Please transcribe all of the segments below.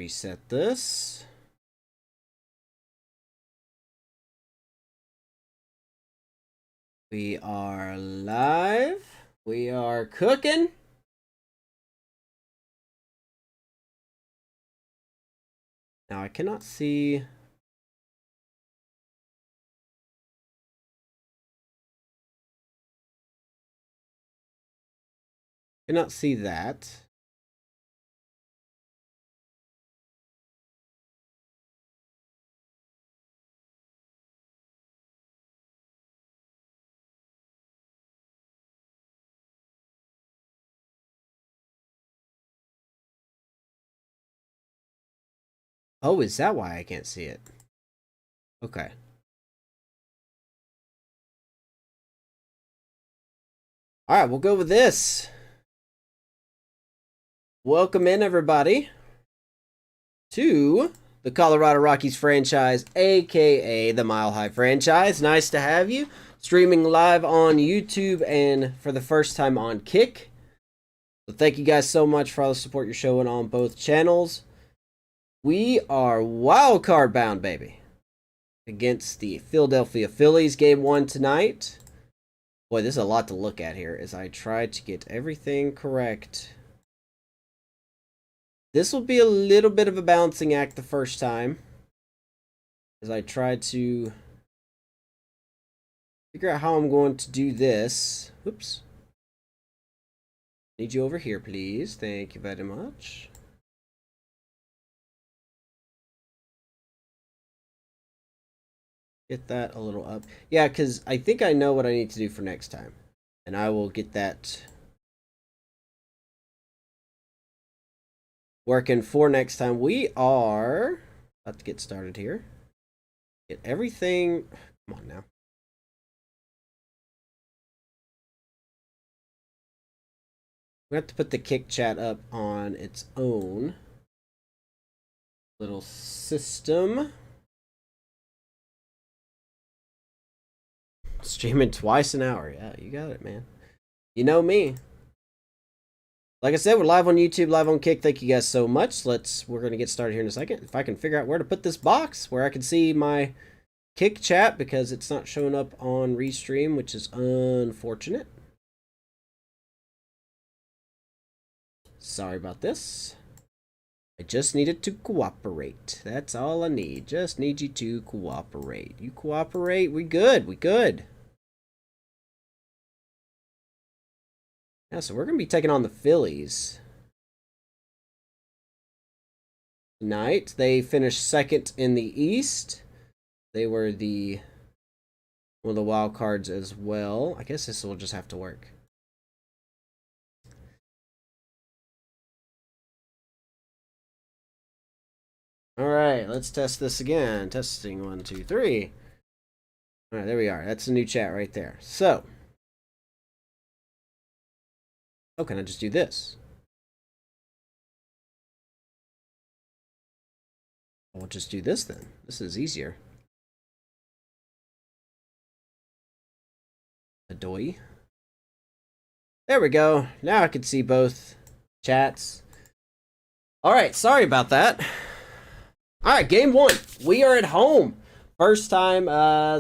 Reset this. We are live. We are cooking. Now I cannot see. Cannot see that. Oh, is that why I can't see it? Okay. All right, we'll go with this. Welcome in, everybody, to the Colorado Rockies franchise, aka the Mile High franchise. Nice to have you streaming live on YouTube and for the first time on Kick. So thank you guys so much for all the support you're showing on both channels. We are wild card bound, baby, against the Philadelphia Phillies. Game 1 tonight. Boy, there's a lot to look at here as I try to get everything correct. This will be a little bit of a balancing act the first time, as I try to figure out how I'm going to do this. Oops. Need you over here, please. Thank you very much. Get that a little up. Yeah, because I think I know what I need to do for next time. And I will get that working for next time. We are about to get started here. Get everything. Come on now. We have to put the Kick chat up on its own little system. Streaming twice an hour. Yeah, you got it, man. You know me. Like I said, we're live on YouTube, live on Kick. Thank you guys so much. We're going to get started here in a second. If I can figure out where to put this box where I can see my Kick chat, because it's not showing up on Restream, which is unfortunate. Sorry about this. I just needed to cooperate. That's all I need. Just need you to cooperate. You cooperate, we good. We good. Yeah, so we're going to be taking on the Phillies tonight. They finished second in the East. They were one of the wild cards as well. I guess this will just have to work. All right, let's test this again. Testing 1, 2, 3. All right, there we are. That's the new chat right there. So, oh, can I just do this? I'll just do this then. This is easier. Adoy. There we go. Now I can see both chats. All right, sorry about that. All right, game 1. We are at home. First time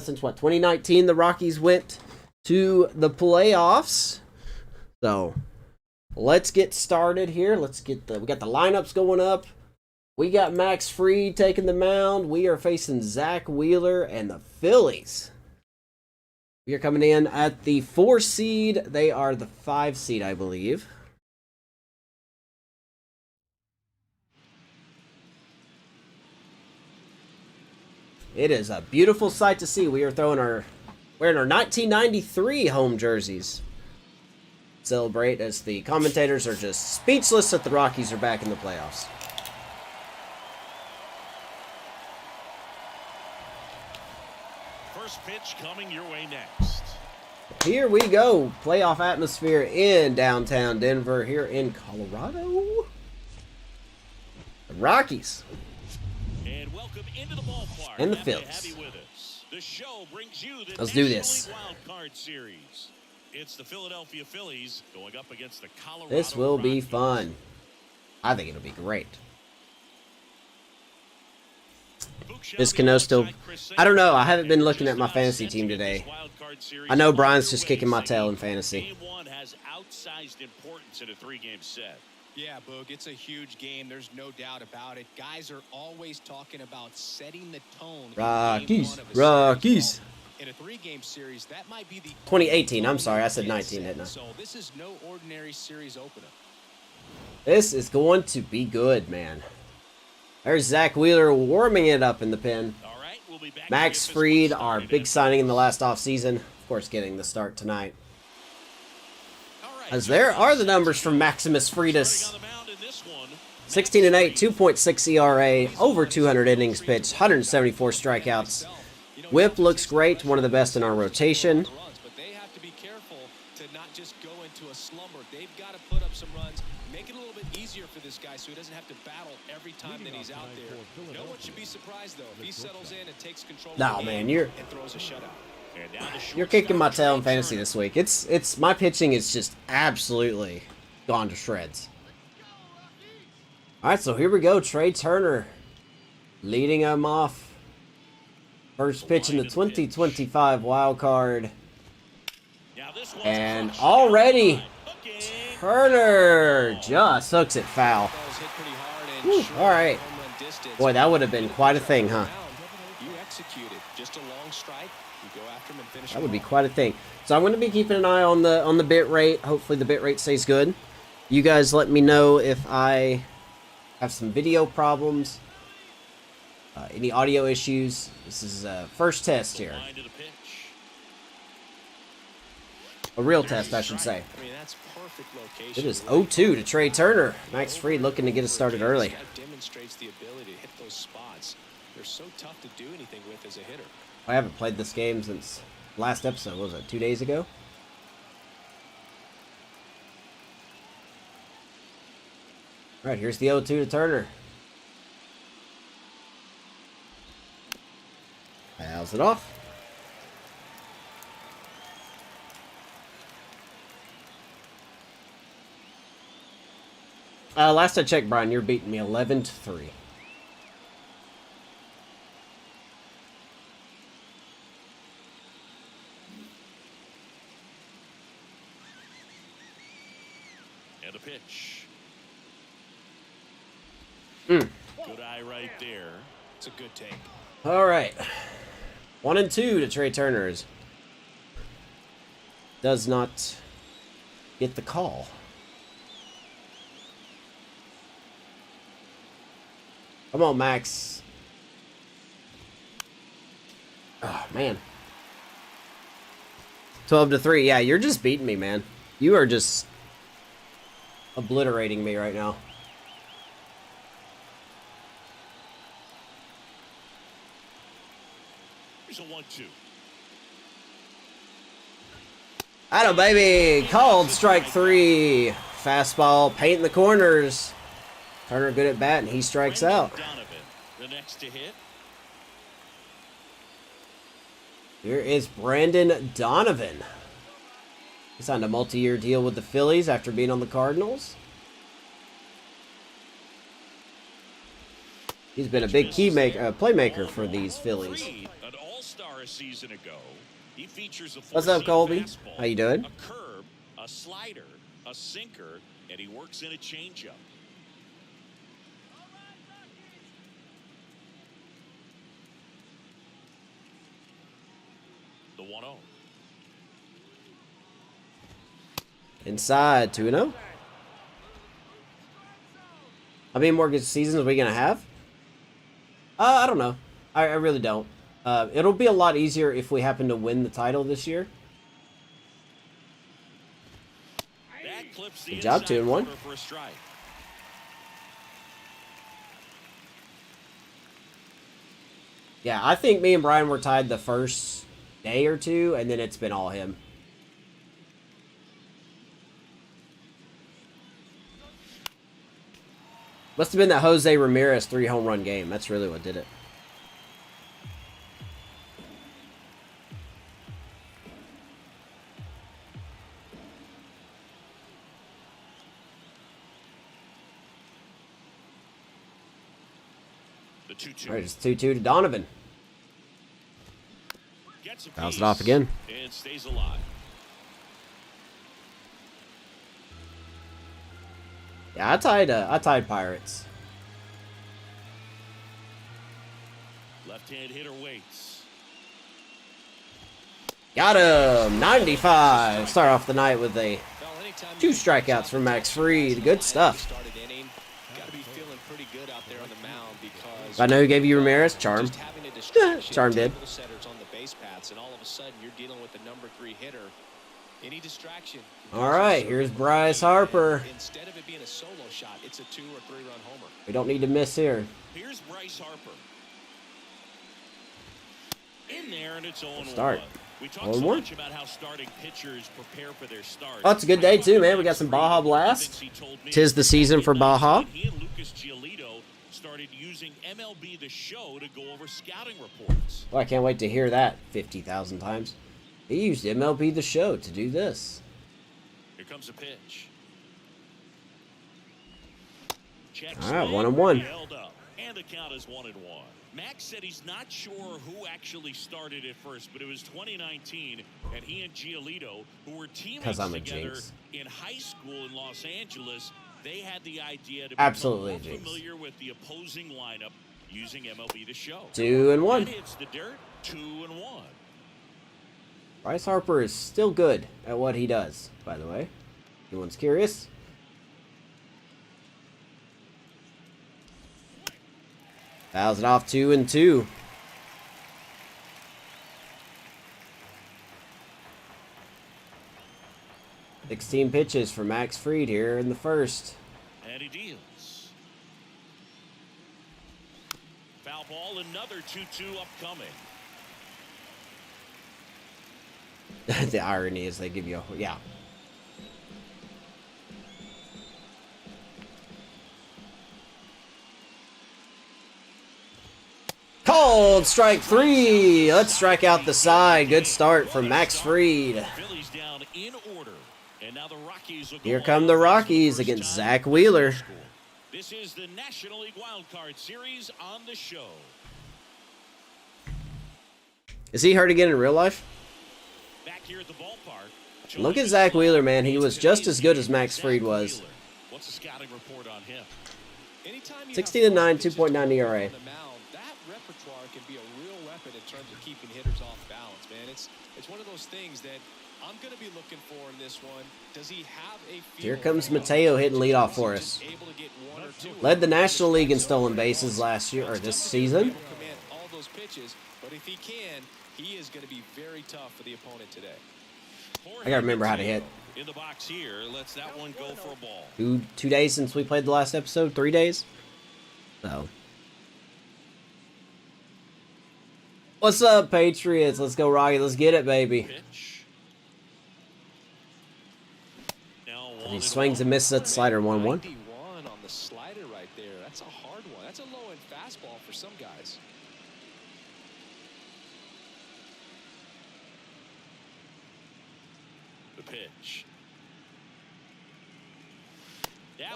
since what, 2019 the Rockies went to the playoffs. So, let's get started here. We got the lineups going up. We got Max Fried taking the mound. We are facing Zach Wheeler and the Phillies. We are coming in at the 4 seed. They are the 5 seed, I believe. It is a beautiful sight to see. We are wearing our 1993 home jerseys. Celebrate as the commentators are just speechless that the Rockies are back in the playoffs. First pitch coming your way next. Here we go. Playoff atmosphere in downtown Denver, here in Colorado. The Rockies. And welcome into the ballpark. And the Phillies. The show brings you the Let's do this. Wild Card Series. It's the Philadelphia Phillies going up against the Colorado This will be Rockies. fun. I think it'll be great. Is Cano still... I don't know. I haven't been looking at my fantasy team today. I know Brian's just kicking my tail in fantasy. Game one has outsized importance in a three-game set. Yeah, Boog, it's a huge game. There's no doubt about it. Guys are always talking about setting the tone. Rockies. In a three-game series, that might be the 2018. I'm sorry, I said 19, didn't I? So this is no ordinary series opener. This is going to be good, man. There's Zach Wheeler warming it up in the pen. All right, we'll be back. Max Fried, our big signing in the last offseason. Of course, getting the start tonight. As there are the numbers from Maximus Freitas. 16-8, 2.6 ERA, over 200 innings pitched, 174 strikeouts. Whip looks great, one of the best in our rotation. But they have to be careful to not just go into a slumber. They've got to put up some runs, make it a little bit easier for this guy so he doesn't have to battle every time that he's out there. No one should be surprised, though, if he settles in and takes control No, of the man, game and throws a shutout. you're kicking my tail in fantasy this week. It's my pitching is just absolutely gone to shreds. All right, so here we go. Trey Turner leading him off. First pitch in the 2025 wild card. And already Turner just hooks it foul. Whew, all right. Boy, that would have been quite a thing, huh? That would be quite a thing. So I'm going to be keeping an eye on the bit rate. Hopefully the bit rate stays good. You guys let me know if I have some video problems, any audio issues. This is first test here. A real test, I should say. It is 0-2 to Trey Turner. Max Fried looking to get us started early. Demonstrates the ability to hit those spots. They're so tough to do anything with as a hitter. I haven't played this game since last episode. What was it, 2 days ago? All right, here's the 0-2 to Turner. Fouls it off. Last I checked, Brian, you're beating me 11-3. And a pitch. Mm. Good eye right there. It's a good take. All right. 1-2 to Trey Turner's. Does not get the call. Come on, Max. Oh, man. 12-3. Yeah, you're just beating me, man. You are just obliterating me right now. Here's a 1-2. Atta baby. Called strike 3. Fastball, painting the corners. Turner good at bat, and he strikes out. Donovan, the next to hit. Here is Brandon Donovan. He signed a multi-year deal with the Phillies after being on the Cardinals. He's been a big playmaker for these Phillies. An all-star a season ago. He features a What's up, Colby? fastball, How you doing? A curve, a slider, a sinker, and he works in a changeup. The 1-0. Inside 2-0. How many more good seasons are we going to have? I don't know. I really don't. It'll be a lot easier if we happen to win the title this year. That clips the Good job, inside 2-1. corner for a strike. Yeah, I think me and Brian were tied the first day or two, and then it's been all him. Must have been that Jose Ramirez 3-home run game. That's really what did it. The 2-2. All right, it's 2-2 to Donovan. Gets a Fouls it piece off again. and stays alive. Yeah, I tied Pirates. Left-hand hitter waits. Got him! 95. Start off the night with a 2 strikeouts from Max Fried. Good stuff. I know who gave you Ramirez? Charm. Charm did. Alright, here's Bryce Harper. Instead of it being a solo shot, it's a 2 or 3 run homer. We don't need to miss here. Here's Bryce Harper. In there, and it's 0-1. Start. We talk so much about how starting pitchers prepare for their start. Oh, it's a good day too, man. We got some Baja Blast. Tis the season for Baja. He and Lucas Giolito started using MLB The Show to go over scouting reports. Well, I can't wait to hear that 50,000 times. He used MLB The Show to do this. Here comes a pitch. All right, 1-1. Held up, and the count is 1-1. Max said he's not sure who actually started at first, but it was 2019, and he and Giolito, who were teammates together in high school in Los Angeles, they had the idea to become more familiar with the opposing lineup using MLB The Show. 2-1. It's the dirt. 2-1. Bryce Harper is still good at what he does, by the way. Anyone's curious? Fouls it off 2-2. Sixteen pitches for Max Fried here in the first. And he deals. Foul ball, another 2-2 upcoming. The irony is they give you a... Yeah. Called strike 3. Let's strike out the side. Good start from Max Fried. Phillies down in order. And now the Rockies will go. Here come the Rockies against Zach Wheeler. This is the National League WildCard Series on the show. Is he hurt again in real life? Back here at the ballpark. Look at Zach Wheeler, man. He was just as good as Max Fried was. What's the scouting report on him? 60-9, 2.9 ERA. Repertoire can be a real weapon in terms of keeping hitters off balance, man. It's one of those things that I'm going to be looking for in this one. Does he have a feel? Here comes Mateo hitting leadoff for us. Led the National League in stolen bases last year, or this season. All those pitches, but if he can, he is going to be very tough for the opponent today. I gotta remember how to hit. In the box here, lets that one go for a ball. 2 days since we played the last episode. 3 days. So. What's up, Patriots? Let's go, Rocky. Let's get it, baby. And he swings and misses at the slider. 1-1. 91 on the slider right there. That's a hard one. That's a low-end fastball for some guys. The pitch.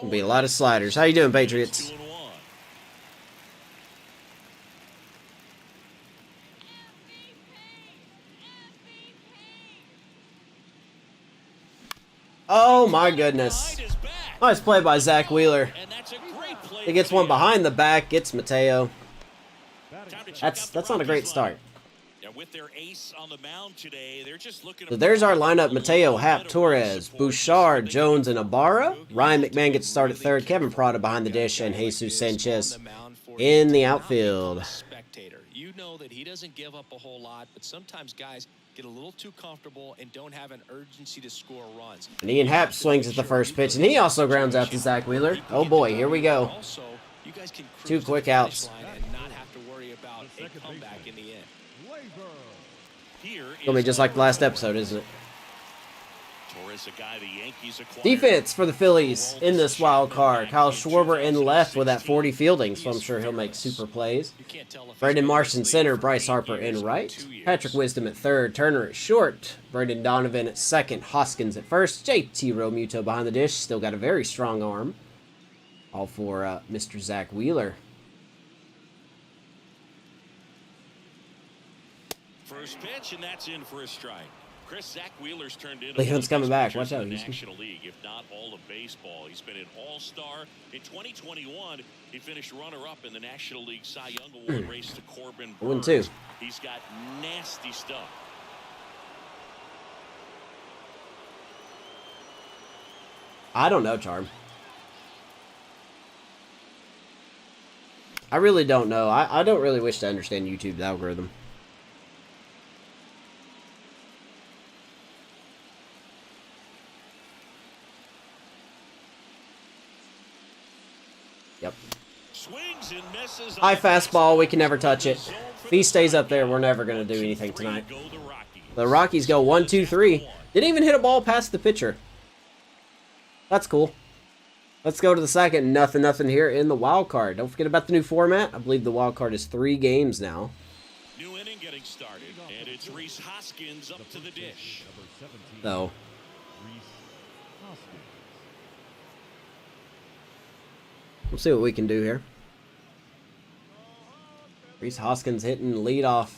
Gonna be a lot of sliders. How you doing, Patriots? Oh my goodness. Nice play by Zach Wheeler. He gets one behind the back, gets Mateo. That's not a great start. With their ace on the mound today, they're just looking. So there's our lineup: Mateo, Happ, Torres, Bouchard, Jones, and Ibarra. Ryan McMahon gets to start at third. Kevin Prada behind the dish, and Jesus Sanchez in the outfield. Spectator, you know that he doesn't give up a whole lot, but sometimes guys get a little too comfortable and don't have an urgency to score runs. And Ian Happ swings at the first pitch, and he also grounds out to Zach Wheeler. Oh boy, here we go. 2 quick outs. And not have to worry about a comeback in the end. Gonna be just like the last episode, isn't it? Torres, a guy the Yankees acquired. Defense for the Phillies in this wild card. Kyle Schwarber in left with that 40 fielding, so I'm sure he'll make super plays. Brendan Marsh in center, Bryce Harper in right. Patrick Wisdom at third, Turner at short. Brendan Donovan at second, Hoskins at first. JT Realmuto behind the dish, still got a very strong arm. All for Mr. Zach Wheeler. First pitch, and that's in for a strike. Chris, Zach Wheeler's turned into Leland's coming back. Watch out, in the Houston. National League, if not all of baseball. He's been an all-star. In 2021, he finished runner-up in the National League Cy Young Award race to Corbin Burns. 1-2. He's got nasty stuff. I don't know, Charm. I really don't know. I don't really wish to understand YouTube's algorithm. Yep. Swings and misses. High fastball, we can never touch it. If he stays up there, we're never going to do anything tonight. The Rockies go 1-2-3. Didn't even hit a ball past the pitcher. That's cool. Let's go to the second. Nothing here in the wild card. Don't forget about the new format. I believe the wild card is 3 games now. New inning getting started, and it's Rhys Hoskins up to the dish. So, we'll see what we can do here. Rhys Hoskins hitting leading off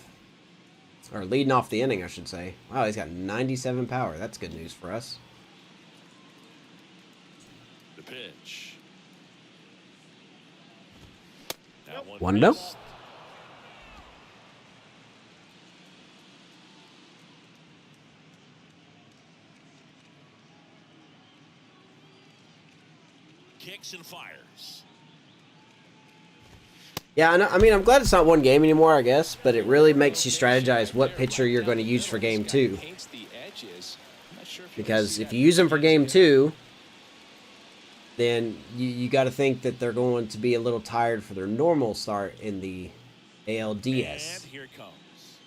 the inning, I should say. Wow, he's got 97 power. That's good news for us. The pitch. 1-0. Kicks and fires. Yeah, I mean, I'm glad it's not one game anymore, I guess, but it really makes you strategize what pitcher you're going to use for game 2. Because if you use them for game 2, then you got to think that they're going to be a little tired for their normal start in the ALDS. And here it comes.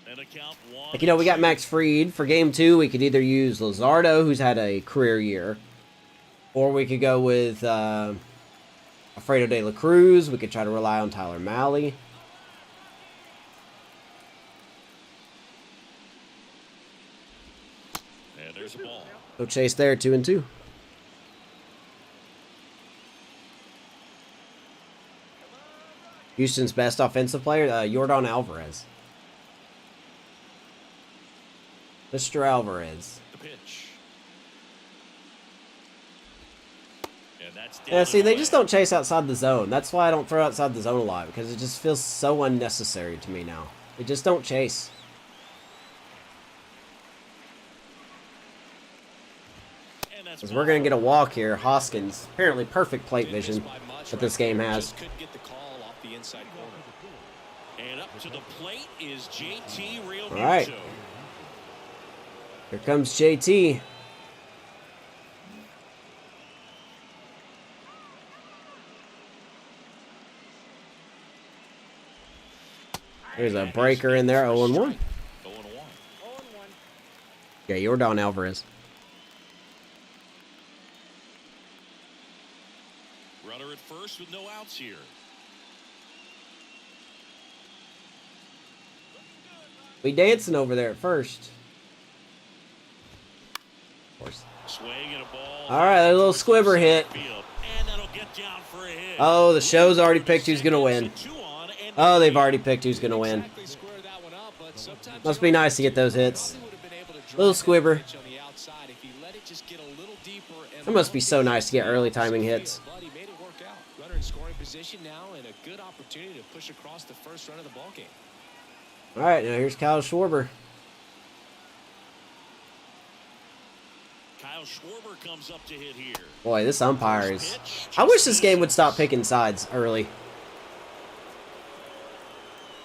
And a count 1. Like, you know, we got Max Fried. For game 2, we could either use Luzardo, who's had a career year, or we could go with Alfredo de la Cruz. We could try to rely on Tyler Mahle. And there's a ball. No chase there, 2-2. Houston's best offensive player, Yordan Alvarez. Mr. Alvarez. The pitch. And that's Yeah, see, they just don't chase outside the zone. That's why I don't throw outside the zone a lot, because it just feels so unnecessary to me now. They just don't chase. Because we're going to get a walk here. Hoskins, apparently perfect plate vision that this game has. And up to the plate is JT Real. All right. Here comes JT. There's a breaker in there, 0-1. Yeah, Yordan Alvarez. Runner at first with no outs here. We dancing over there at first. Of course. Swing and a ball. All right, a little squibber hit. And that'll get down for a hit. Oh, the show's already picked who's going to win. Oh, they've already picked who's going to win. Must be nice to get those hits. Little squibber. It must be so nice to get early timing hits. Runner in scoring position now and a good opportunity to push across the first run of the ball game. All right, now here's Kyle Schwarber. Kyle Schwarber comes up to hit here. Boy, this umpire is... I wish this game would stop picking sides early.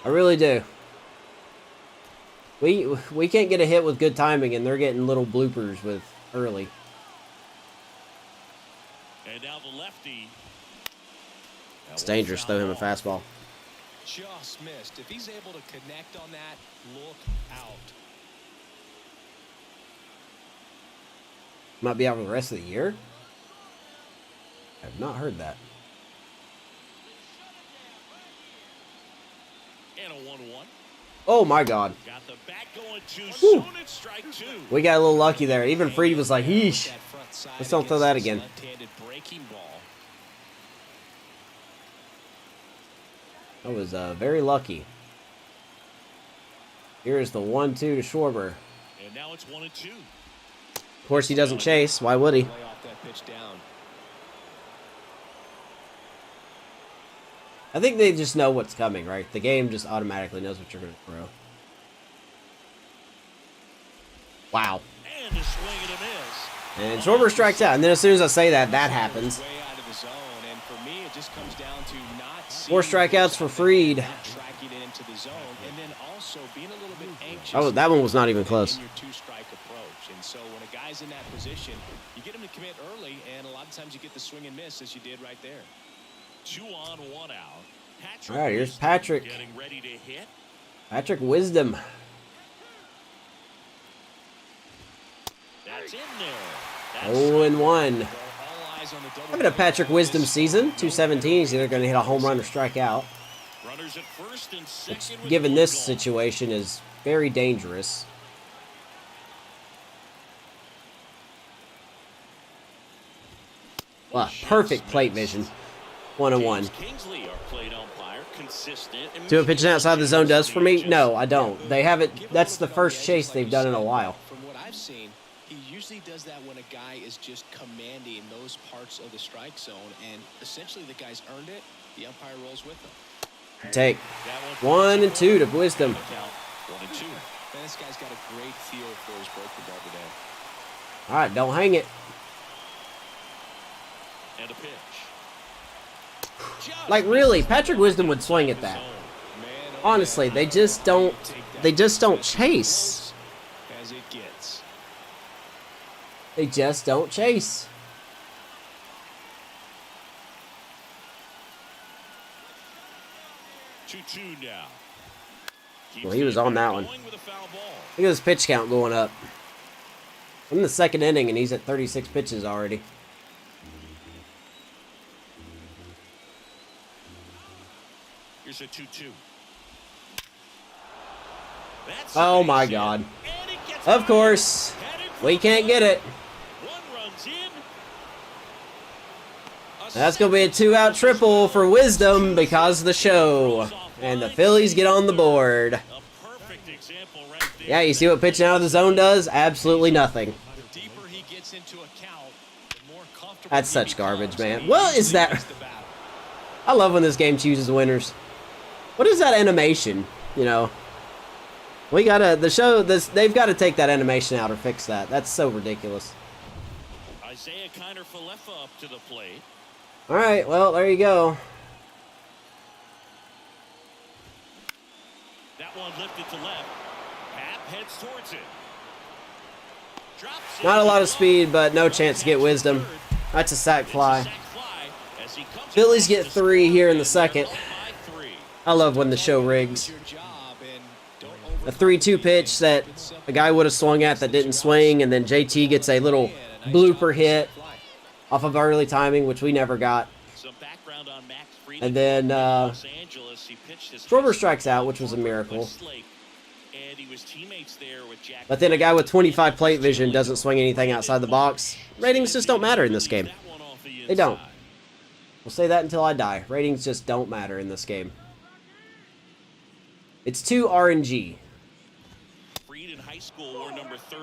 I really do. We can't get a hit with good timing, and they're getting little bloopers with early. And now the lefty. It's dangerous. Throw him a fastball. Just missed. If he's able to connect on that, look out. Might be out for the rest of the year? I have not heard that. And a 1-1. Oh my God. Got the bat going too soon. It's strike 2. We got a little lucky there. Even Fried was like, yeesh. Let's don't throw that again. That was very lucky. Here's the 1-2 to Schwarber. And now it's 1-2. Of course, he doesn't chase. Why would he? Lay off that pitch down. I think they just know what's coming, right? The game just automatically knows what you're going to throw. Wow. And a swing and a miss. And Schwarber strikes out. And then as soon as I say that, that happens. Way out of the zone, and for me, it just comes down to not 4 strikeouts for Fried. tracking it into the zone, and then also being a little bit anxious. Oh, that one was not even close. In your 2-strike approach, and so when a guy's in that position, you get him to commit early, and a lot of times you get the swing and miss as you did right there. 2 on, 1 out. All right, here's Patrick. Getting ready to hit. Patrick Wisdom. That's in there. 0-1. Having a Patrick Wisdom season. 217. He's either going to hit a home run or strike out. Runners at first and Which, second. given this situation, is very dangerous. Wow, perfect plate vision. 1-1. Kingsley, our plate umpire, consistent. See what pitching outside the zone does for me? No, I don't. They haven't. That's the first chase they've done in a while. From what I've seen, he usually does that when a guy is just commanding those parts of the strike zone, and essentially the guy's earned it. The umpire rolls with him. Take 1-2 to Wisdom. 1-2. Man, this guy's got a great feel for his breaking ball today. All right, don't hang it. And a pitch. Like really, Patrick Wisdom would swing at that. Honestly, they just don't. They just don't chase. As it gets. They just don't chase. Now. Well, he was on that one. Going with a foul ball. Look at his pitch count going up. I'm in the second inning and he's at 36 pitches already. Here's a 2-2. Oh my God. Of course. We can't get it. One runs in. That's going to be a 2-out triple for Wisdom because of the show. And the Phillies get on the board. A perfect example right there. Yeah, you see what pitching out of the zone does? Absolutely nothing. The deeper he gets into a count, the more comfortable. That's such garbage, man. What is that? I love when this game chooses winners. What is that animation? You know, we gotta, the show, they've got to take that animation out or fix that. That's so ridiculous. Isaiah Kiner-Falefa up to the plate. All right, well, there you go. That one lifted to left. Hap heads towards it. Drops it. Not a lot of speed, but no chance to get Wisdom. That's a sac fly. Phillies get 3 here in the second. I love when the show rigs. A 3-2 pitch that a guy would have swung at that didn't swing, and then JT gets a little blooper hit off of early timing, which we never got. And then Schwarber strikes out, which was a miracle. But then a guy with 25 plate vision doesn't swing anything outside the box. Ratings just don't matter in this game. They don't. We'll say that until I die. Ratings just don't matter in this game. It's too RNG.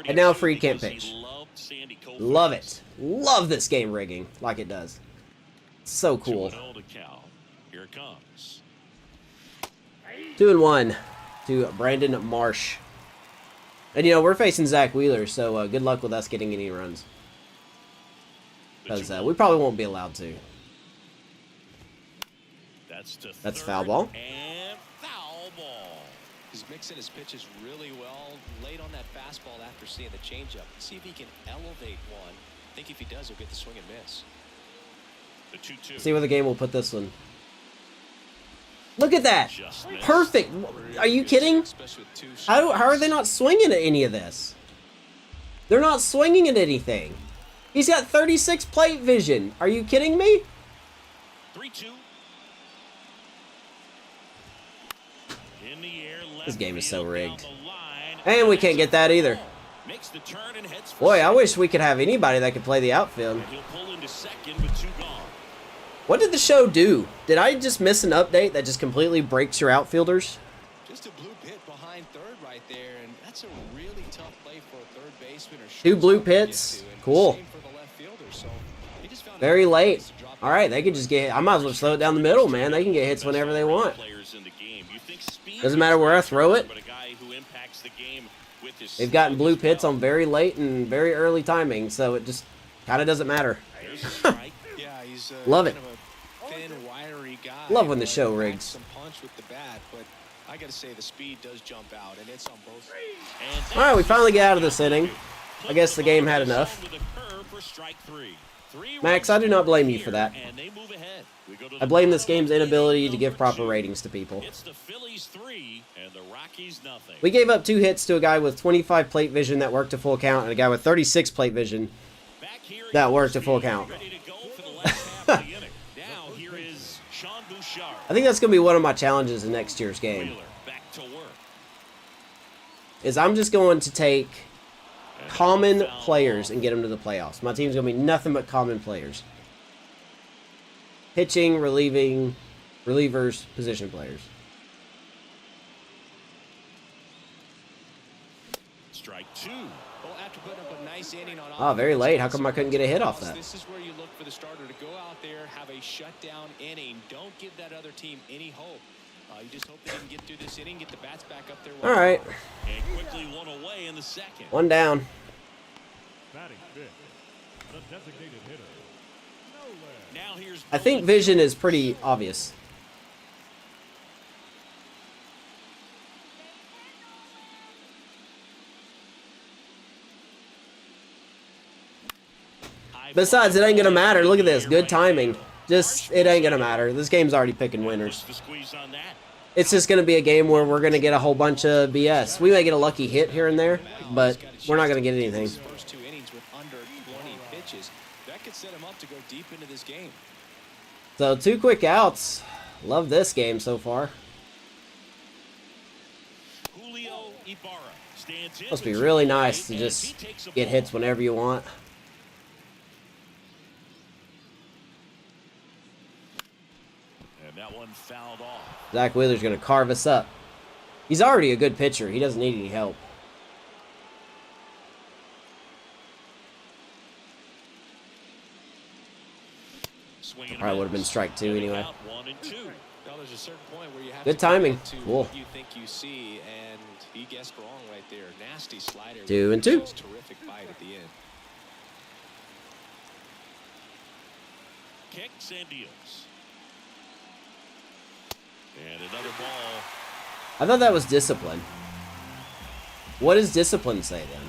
And now Fried can't pitch. Love it. Love this game rigging like it does. So cool. 2-1 to Brandon Marsh. And you know, we're facing Zach Wheeler, so good luck with us getting any runs. Because we probably won't be allowed to. That's foul ball. And foul ball. He's mixing his pitches really well late on that fastball after seeing the changeup. See if he can elevate one. I think if he does, he'll get the swing and miss. The 2-2. See where the game will put this one. Look at that. Perfect. Are you kidding? How are they not swinging at any of this? They're not swinging at anything. He's got 36 plate vision. Are you kidding me? 3-2. This game is so rigged. And we can't get that either. Boy, I wish we could have anybody that could play the outfield. What did the show do? Did I just miss an update that just completely breaks your outfielders? Just a blue pit behind third right there, and that's a really tough play for a third baseman. Or 2 blue pits. Cool. same for the left fielder, so he just found Very a late. place to drop All right, they can just get. I might as well slow it down the middle, man. They can get hits whenever they want. Doesn't matter where I throw it. They've gotten blue pits on very late and very early timing, so it just kind of doesn't matter. Yeah, he's Love it. kind of a thin, wiry guy. Love when the but show packs rigs. some punch with the bat, but I got to say the speed does jump out, and it's on both sides. All right, we finally get out of this inning. I guess the game had enough. Max, I do not blame you for that. I blame this game's inability to give proper ratings to people. It's the Phillies 3 and the Rockies nothing. We gave up 2 hits to a guy with 25 plate vision that worked a full count and a guy with 36 plate vision that worked a full count. Ready to go for the last half of the inning. Now here is Sean Bouchard. I think that's going to be one of my challenges in next year's game. Wheeler back to work. Is I'm just going to take common players and get them to the playoffs. My team's going to be nothing but common players. Pitching, relieving, relievers, position players. Strike 2. Well, after putting up a nice inning on Oh, very late. How come I couldn't get a hit off that? This is where you look for the starter to go out there, have a shutdown inning. Don't give that other team any hope. You just hope they can get through this inning, get the bats back up there. All right. And quickly one away in the second. 1 down. Batting fifth, the designated hitter. Now here's I think vision is pretty obvious. Besides, it ain't going to matter. Look at this. Good timing. Just, it ain't going to matter. This game's already picking winners. the squeeze on that. It's just going to be a game where we're going to get a whole bunch of BS. We may get a lucky hit here and there, but we're not going to get anything. First 2 innings with under 20 pitches. That could set him up to go deep into this game. So 2 quick outs. Love this game so far. Julio Ibarra stands in. Must be really nice to just get hits whenever you want. And that one fouled off. Zach Wheeler's going to carve us up. He's already a good pitcher. He doesn't need any help. Probably would have been strike 2 anyway. One and two. Now, there's a certain point where you have Good to timing. get to Cool. what you think you see, and he guessed wrong right there. Nasty slider. 2 and 2. Terrific bite at the end. Kicks and deals. And another ball. I thought that was discipline. What does discipline say then?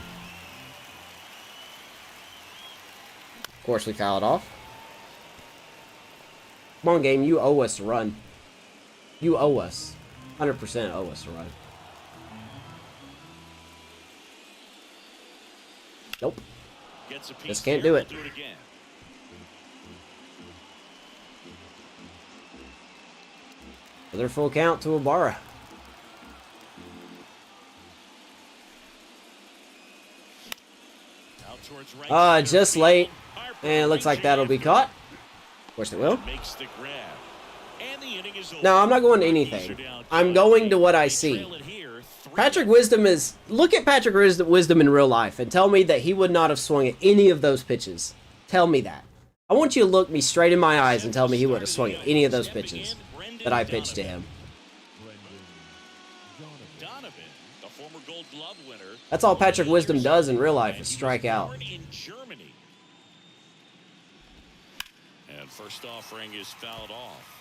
Of course, we foul it off. Come on, game. You owe us a run. You owe us. 100% owe us a run. Nope. Gets a piece Just can't here. do it. We'll do it again. Another full count to Ibarra. Out towards right. Just late. And it looks like that'll be caught. Of course it will. Makes the grab. And the inning is over. No, I'm not going to anything. I'm going to what I see. Patrick Wisdom is... Look at Patrick Wisdom in real life and tell me that he would not have swung at any of those pitches. Tell me that. I want you to look me straight in my eyes and tell me he would have swung at any of those pitches that I pitched to him. Donovan, the former Gold Glove winner. That's all Patrick Wisdom does in real life is strike out. Born in Germany. And first offering is fouled off.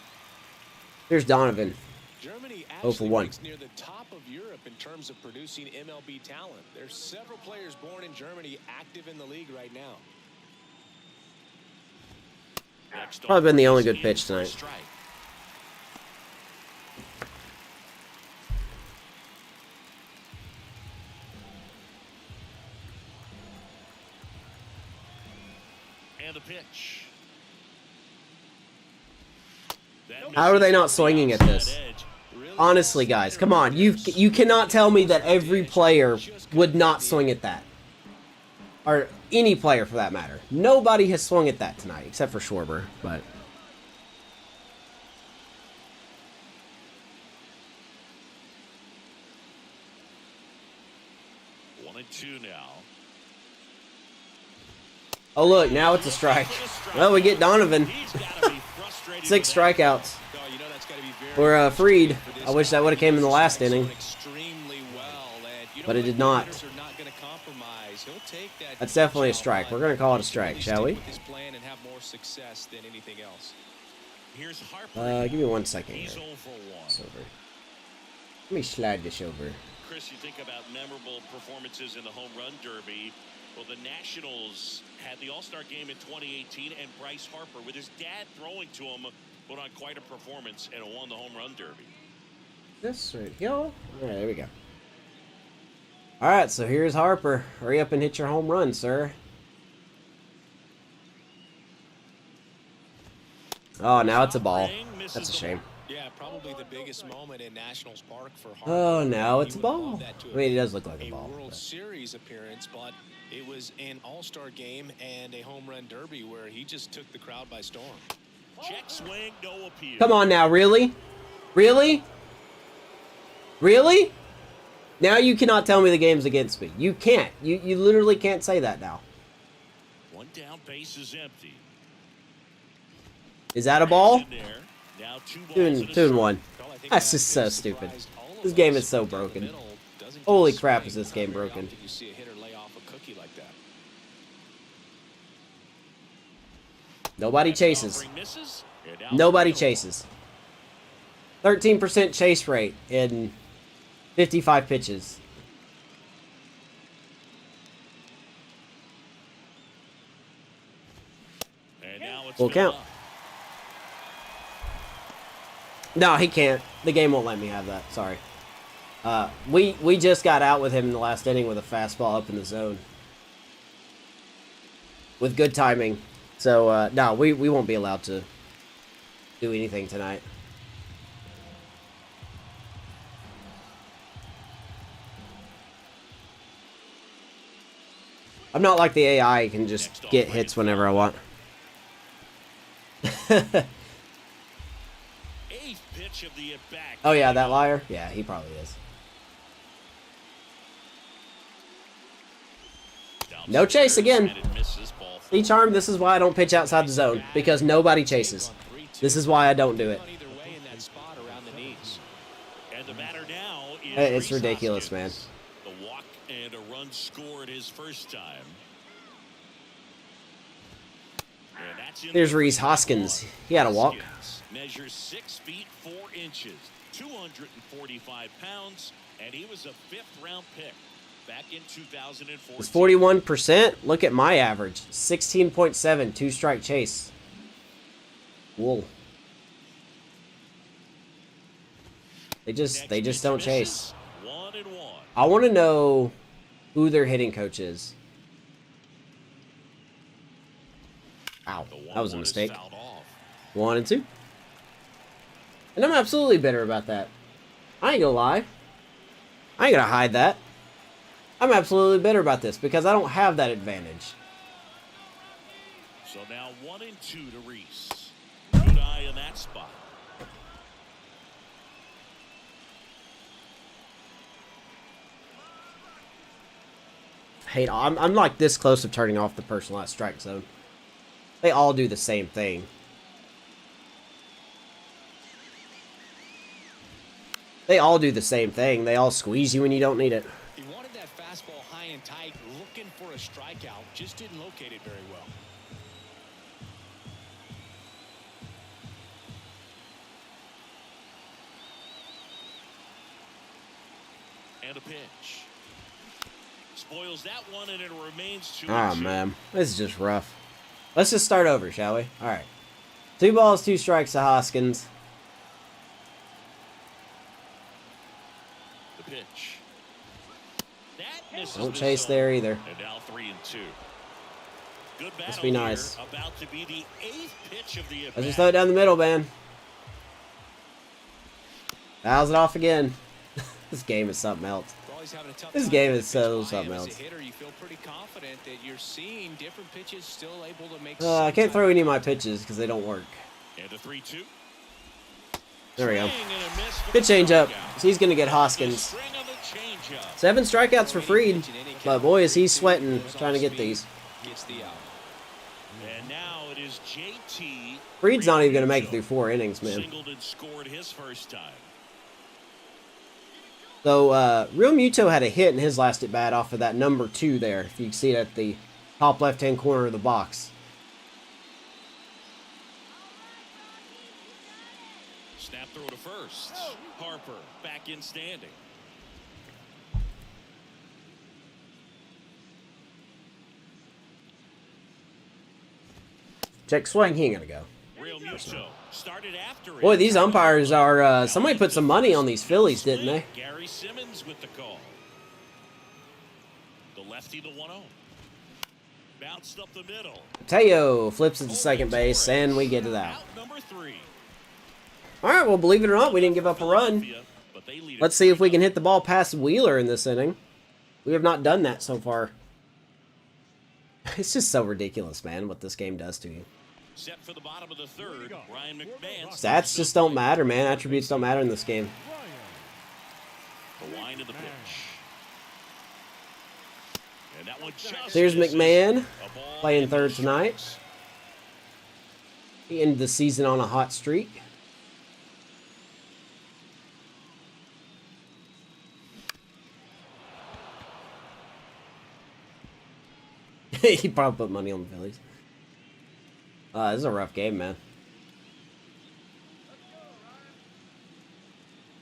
Here's Donovan. Germany 0 for actually 1. ranks near the top of Europe in terms of producing MLB talent. There's several players born in Germany active in the league right now. Next Probably been the only good offering pitch is for a tonight. strike. And a pitch. How are they not swinging at this? Honestly, guys, come on. You cannot tell me that every player would not swing at that. Or any player, for that matter. Nobody has swung at that tonight, except for Schwarber. But 2 now. Oh, look, now it's a strike. Well, we get Donovan. He's gotta be frustrated 6 with that. strikeouts. Oh, you know that's gotta be very For Freed. frustrating for this I wish that guy. would have came in the last Strike's inning. going extremely well, and you know But it what? did not. Hitters are not gonna compromise. He'll take that That's definitely a foul strike. line. We're going to call it a He'll strike, really shall stick we? with his plan and have more success than anything else. Here's Harper. Give me 1 second here. He's 0 for 1. It's over. Let me slide this over. Chris, you think about memorable performances in the home run derby. Well, the Nationals had the All-Star game in 2018, and Bryce Harper, with his dad throwing to him, put on quite a performance and won the home run derby. This right here. All right, there we go. All right, so here's Harper. Hurry up and hit your home run, sir. Oh, now it's a ball. That's a shame. Yeah, probably the biggest moment in Nationals Park for Harper. Oh, now He it's a would love ball. that to I mean, it does look like a a ball. World but- Series appearance, but it was an All-Star game and a home run derby where he just took the crowd by storm. Check swing, no appeal. Come on now, really? Really? Really? Now you cannot tell me the game's against me. You can't. You literally can't say that now. 1 down, base is empty. Is that a ball? In there. Now 2 balls 2 and and, a 2 and strike. 1. Well, I think That's that just so big stupid. surprised all of This game us. is so Down the broken. middle, doesn't Holy get a crap, swing. is this game Not very broken. often you see a hitter lay off a cookie like that. Nobody chases. Offering misses, and now Nobody 3-1. chases. 13% chase rate in 55 pitches. And now it's Full been count. up. No, he can't. The game won't let me have that. Sorry. We just got out with him in the last inning with a fastball up in the zone. With good timing. So, no, we won't be allowed to do anything tonight. I'm not like the AI, can just get hits whenever I want. 8th pitch of the at-bat. Oh yeah, that liar? Yeah, he probably is. No chase again. And it misses, ball See, Charm, this is why I don't pitch outside the zone. Because nobody chases. This is why I don't do it. Either way in that spot around the knees. And the batter now is Hey, it's Rhys ridiculous, Hoskins. The walk and a run scored his first time. And that's in Here's the Rhys first Hoskins. one. He had a walk. Hoskins measures 6 feet 4 inches, 245 pounds, and he was a 5th-round pick back in 2014. It's 41%. Look at my average. 16.7, 2-strike chase. Wool. They just don't chase. 1-1. I want to know who their hitting coach is. Ow, The that was a 1-1 is mistake. fouled off. 1 and 2. And I'm absolutely bitter about that. I ain't gonna lie. I ain't gonna hide that. I'm absolutely bitter about this because I don't have that advantage. So now 1 and 2 to Rhys. Good eye in that spot. I'm like this close to turning off the personalized strike zone. They all do the same thing. They all do the same thing. They all squeeze you when you don't need it. He wanted that fastball high and tight, looking for a strikeout. Just didn't locate it very well. And a pitch. Spoils that one, and it remains 2 Oh, and 2. man. This is just rough. Let's just start over, shall we? All right. 2 balls, 2 strikes to Hoskins. The pitch. That misses Don't the chase zone. there either. And now 3 and 2. Good battle Must be nice. here, about to be the 8th pitch of the Let's just throw it down the middle, man. Fouls it off again. This game is something else. For always having a tough This time game with is the pitch so by him something as a else. hitter, you feel pretty confident that you're seeing different pitches still able to make I can't throw any of my pitches because they don't work. And a 3-2. There we go. Swing and a miss for Good the changeup. strikeout. So he's going to get The Hoskins. string of the changeup. 7 strikeouts for Freed. In any But boy, is he sweating trying to get these. Gets the out. And now it is JT. Freed's not even going to make it through 4 innings, man. Singled and scored his first time. So, Real Muto had a hit in his last at bat off of that number 2 there. If you can see it at the top left-hand corner of the box. Snap throw to first. Harper back in standing. Check swing, he ain't going to go. Real Muto started after it. Boy, these umpires are, somebody put some money on these Phillies, didn't they? Gary Simmons with the call. The lefty, the 1-0. Bounced up the middle. Teo flips it to second base, and we get it out. Out number 3. All right, well, believe it or not, we didn't give up a run. But they lead Let's see if we can hit the ball past Wheeler in this inning. We have not done that so far. It's just so ridiculous, man, what this game does to you. Set for the bottom of the 3rd. Ryan McMahon. Stats just don't matter, man. Attributes don't matter in this game. The line of the pitch. And that one just There's misses. McMahon A ball playing in third the tonight. strikes. He ended the season on a hot streak. He probably put money on the Phillies. This is a rough game, man.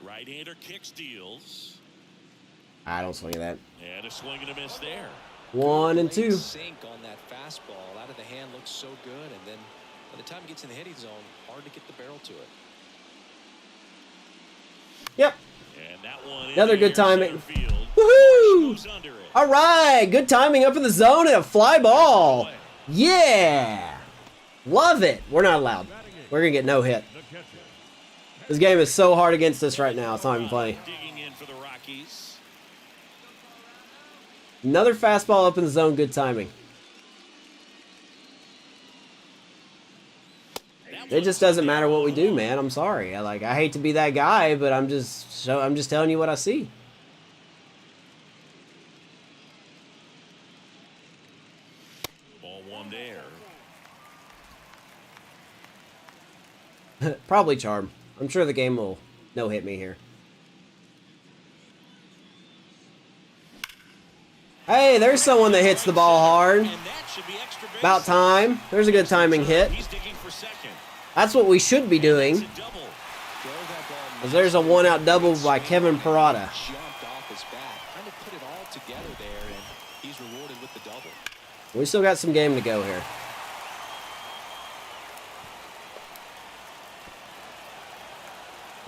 Right-hander kicks, deals. I don't swing at that. And a swing and a miss there. 1 and 2. Sink on that fastball. Out of the hand looks so good, and then by the time it gets in the hitting zone, hard to get the barrel to it. Yep. And that one Another in good the air timing. center field. Woohoo! Marsh goes under it. All right, good timing up in the zone and a fly ball. Yeah, love it. We're not allowed. We're gonna get no hit. This game is so hard against us right now. It's not even funny. Digging in for the Rockies. Another fastball up in the zone. Good timing. It just doesn't matter what we do, man. I'm sorry. I hate to be that guy, but I'm just telling you what I see. Ball 1 there. Probably charm. I'm sure the game will no hit me here. Hey, there's someone that hits the ball hard. And that should be extra base. About time. There's a good timing hit. He's digging for second. That's what we should be doing. It's a double. Throw that ball 'Cause there's a 1-out double by Kevin Parada. jumped off his bat. Trying to put it all together there, and he's rewarded with the double. We still got some game to go here.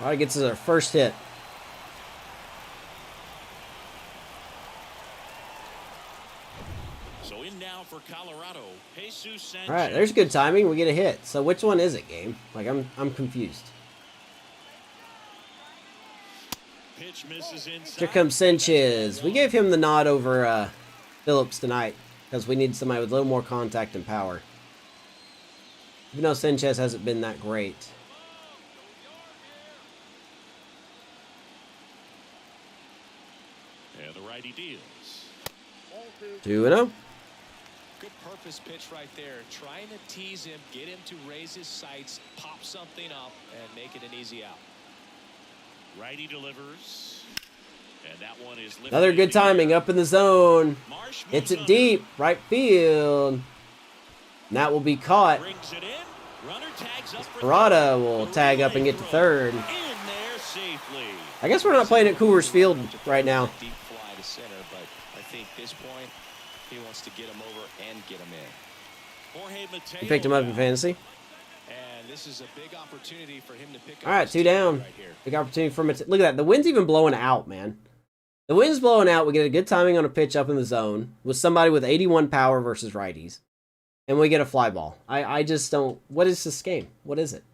All right, gets us our first hit. So in now for Colorado, Jesus Sanchez. All right, there's good timing. We get a hit. So which one is it, game? Like I'm confused. Pitch misses inside. Here comes Sanchez. We gave him the nod over Phillips tonight because we need somebody with a little more contact and power. Even though Sanchez hasn't been that great. And the righty deals. 2-0. Good purpose pitch right there. Trying to tease him, get him to raise his sights, pop something up, and make it an easy out. Righty delivers. And that one is lifted Another good in the air. timing up in the zone. Marsh Hits moves it under. deep, right field. And that will be caught. Brings it in. Runner tags up for Parada third. will The tag up and relay get to throw third. In there safely. I guess we're not playing at Coors Field right now. Deep fly to center, but I think this point he wants to get him over and get him in. Jorge Mateo You picked him up in now. fantasy. And this is a big opportunity for him to pick up. All right, his 2 teammate down. right here. Big opportunity for him. Look at that. The wind's even blowing out, man. The wind's blowing out. We get a good timing on a pitch up in the zone with somebody with 81 power versus righties. And we get a fly ball. I just don't... What is this game? What is it?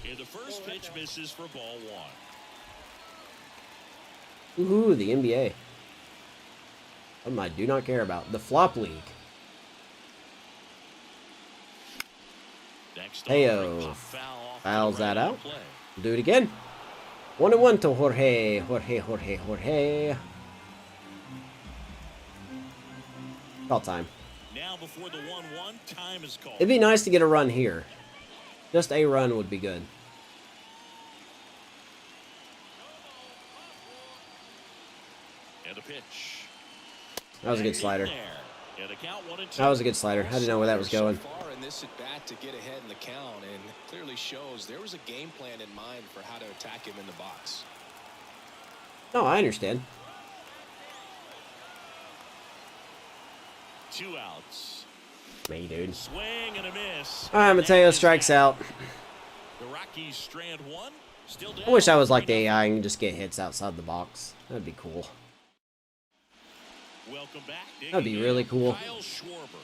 And the first pitch misses for ball 1. Ooh, the NBA. Something I do not care about. The Flop League. That next Heyo. Fouls that out. We'll do it again. 1-1 to Jorge. Jorge. Call time. Now before the 1-1, time is called. It'd be nice to get a run here. Just a run would be good. And a pitch. That was a good slider. Yeah, the count 1-2. That was a good slider. I didn't know where that was going. So far in this at bat to get ahead in the count, and it clearly shows there was a game plan in mind for how to attack him in the box. No, I understand. 2 outs. Me, dude. Swing and a miss. All right, Mateo strikes out. The Rockies strand 1. Still down. I wish I was like the AI and just get hits outside the box. That'd be cool. Welcome back. That'd be really cool. Kyle Schwarber.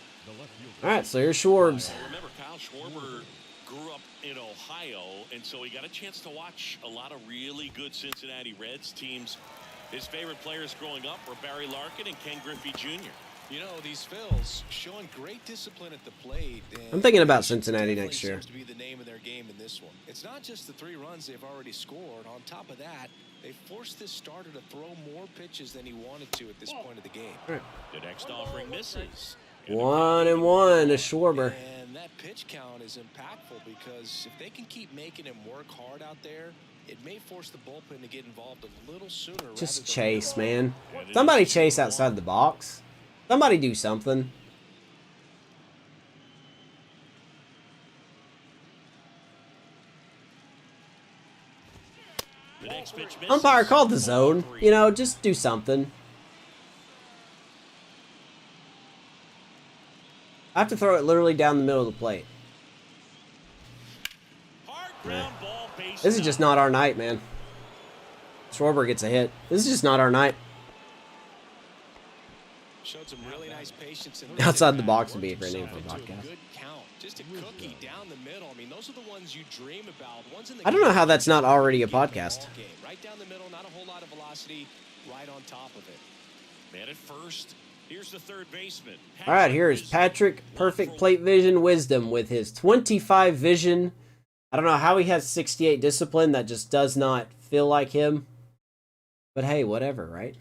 All right, so here's Schwarbs. Remember, Kyle Schwarber grew up in Ohio, and so he got a chance to watch a lot of really good Cincinnati Reds teams. His favorite players growing up were Barry Larkin and Ken Griffey Jr. You know, these Phils showing great discipline at the plate. I'm thinking about Cincinnati next year. Seems to be the name of their game in this one. It's not just the 3 runs they've already scored. On top of that, they forced this starter to throw more pitches than he wanted to at this point of the game. Right. The next offering misses. 1-1 to Schwarber. And that pitch count is impactful because if they can keep making him work hard out there, it may force the bullpen to get involved a little sooner. Just chase, man. Somebody chase outside the box. Somebody do something. The next pitch misses. Umpire called the zone. You know, just do something. I have to throw it literally down the middle of the plate. Hard ground ball, base This is just not our night, man. Schwarber gets a hit. This is just not our night. Showed some really nice patience in Outside the box would be a great name for a podcast. Good count. Just a cookie down the middle. I mean, those are the ones you dream about. Ones in the I don't know how that's not already a podcast. Right down the middle, not a whole lot of velocity, right on top of it. Man at first. Here's the third baseman. All right, here is Patrick, perfect plate vision wisdom with his 25 vision. I don't know how he has 68 discipline. That just does not feel like him. But hey, whatever, right?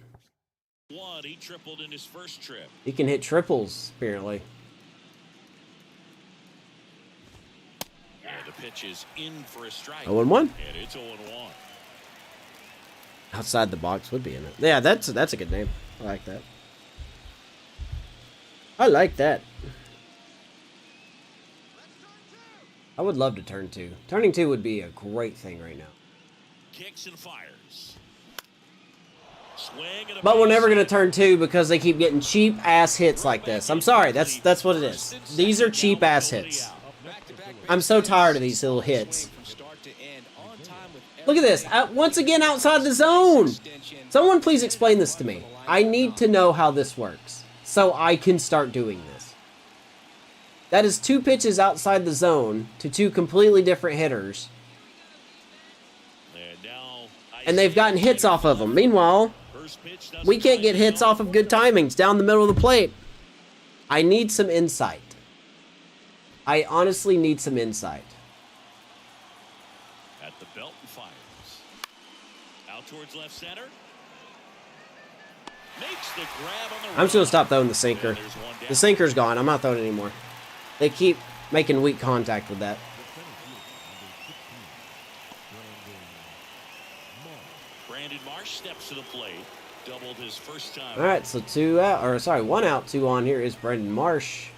He tripled in his first trip. He can hit triples, apparently. Yeah, the pitch is in for a strike. 0-1. And it's 0-1. Outside the box would be in it. Yeah, that's a good name. I like that. I like that. I would love to turn 2. Turning 2 would be a great thing right now. Kicks and fires. Swing and a But we're never base going to turn 2 because they keep getting cheap-ass hits like this. I'm sorry, that's what it is. These are cheap-ass hits. I'm so tired of these little hits. Look at this. Once again, outside the zone. Someone please explain this to me. I need to know how this works so I can start doing this. That is 2 pitches outside the zone to 2 completely different hitters. And they've gotten hits off of them. Meanwhile, we can't get hits off of good timings down the middle of the plate. I need some insight. I honestly need some insight. At the belt and fires. Out towards left center. Makes the grab on the I'm just going to stop throwing the sinker. The sinker's gone. I'm not throwing it anymore. They keep making weak contact with that. Brandon Marsh steps to the plate. Doubled his first time. All right, so 2 out, or sorry, 1 out, 2 on. Here is Brendan Marsh.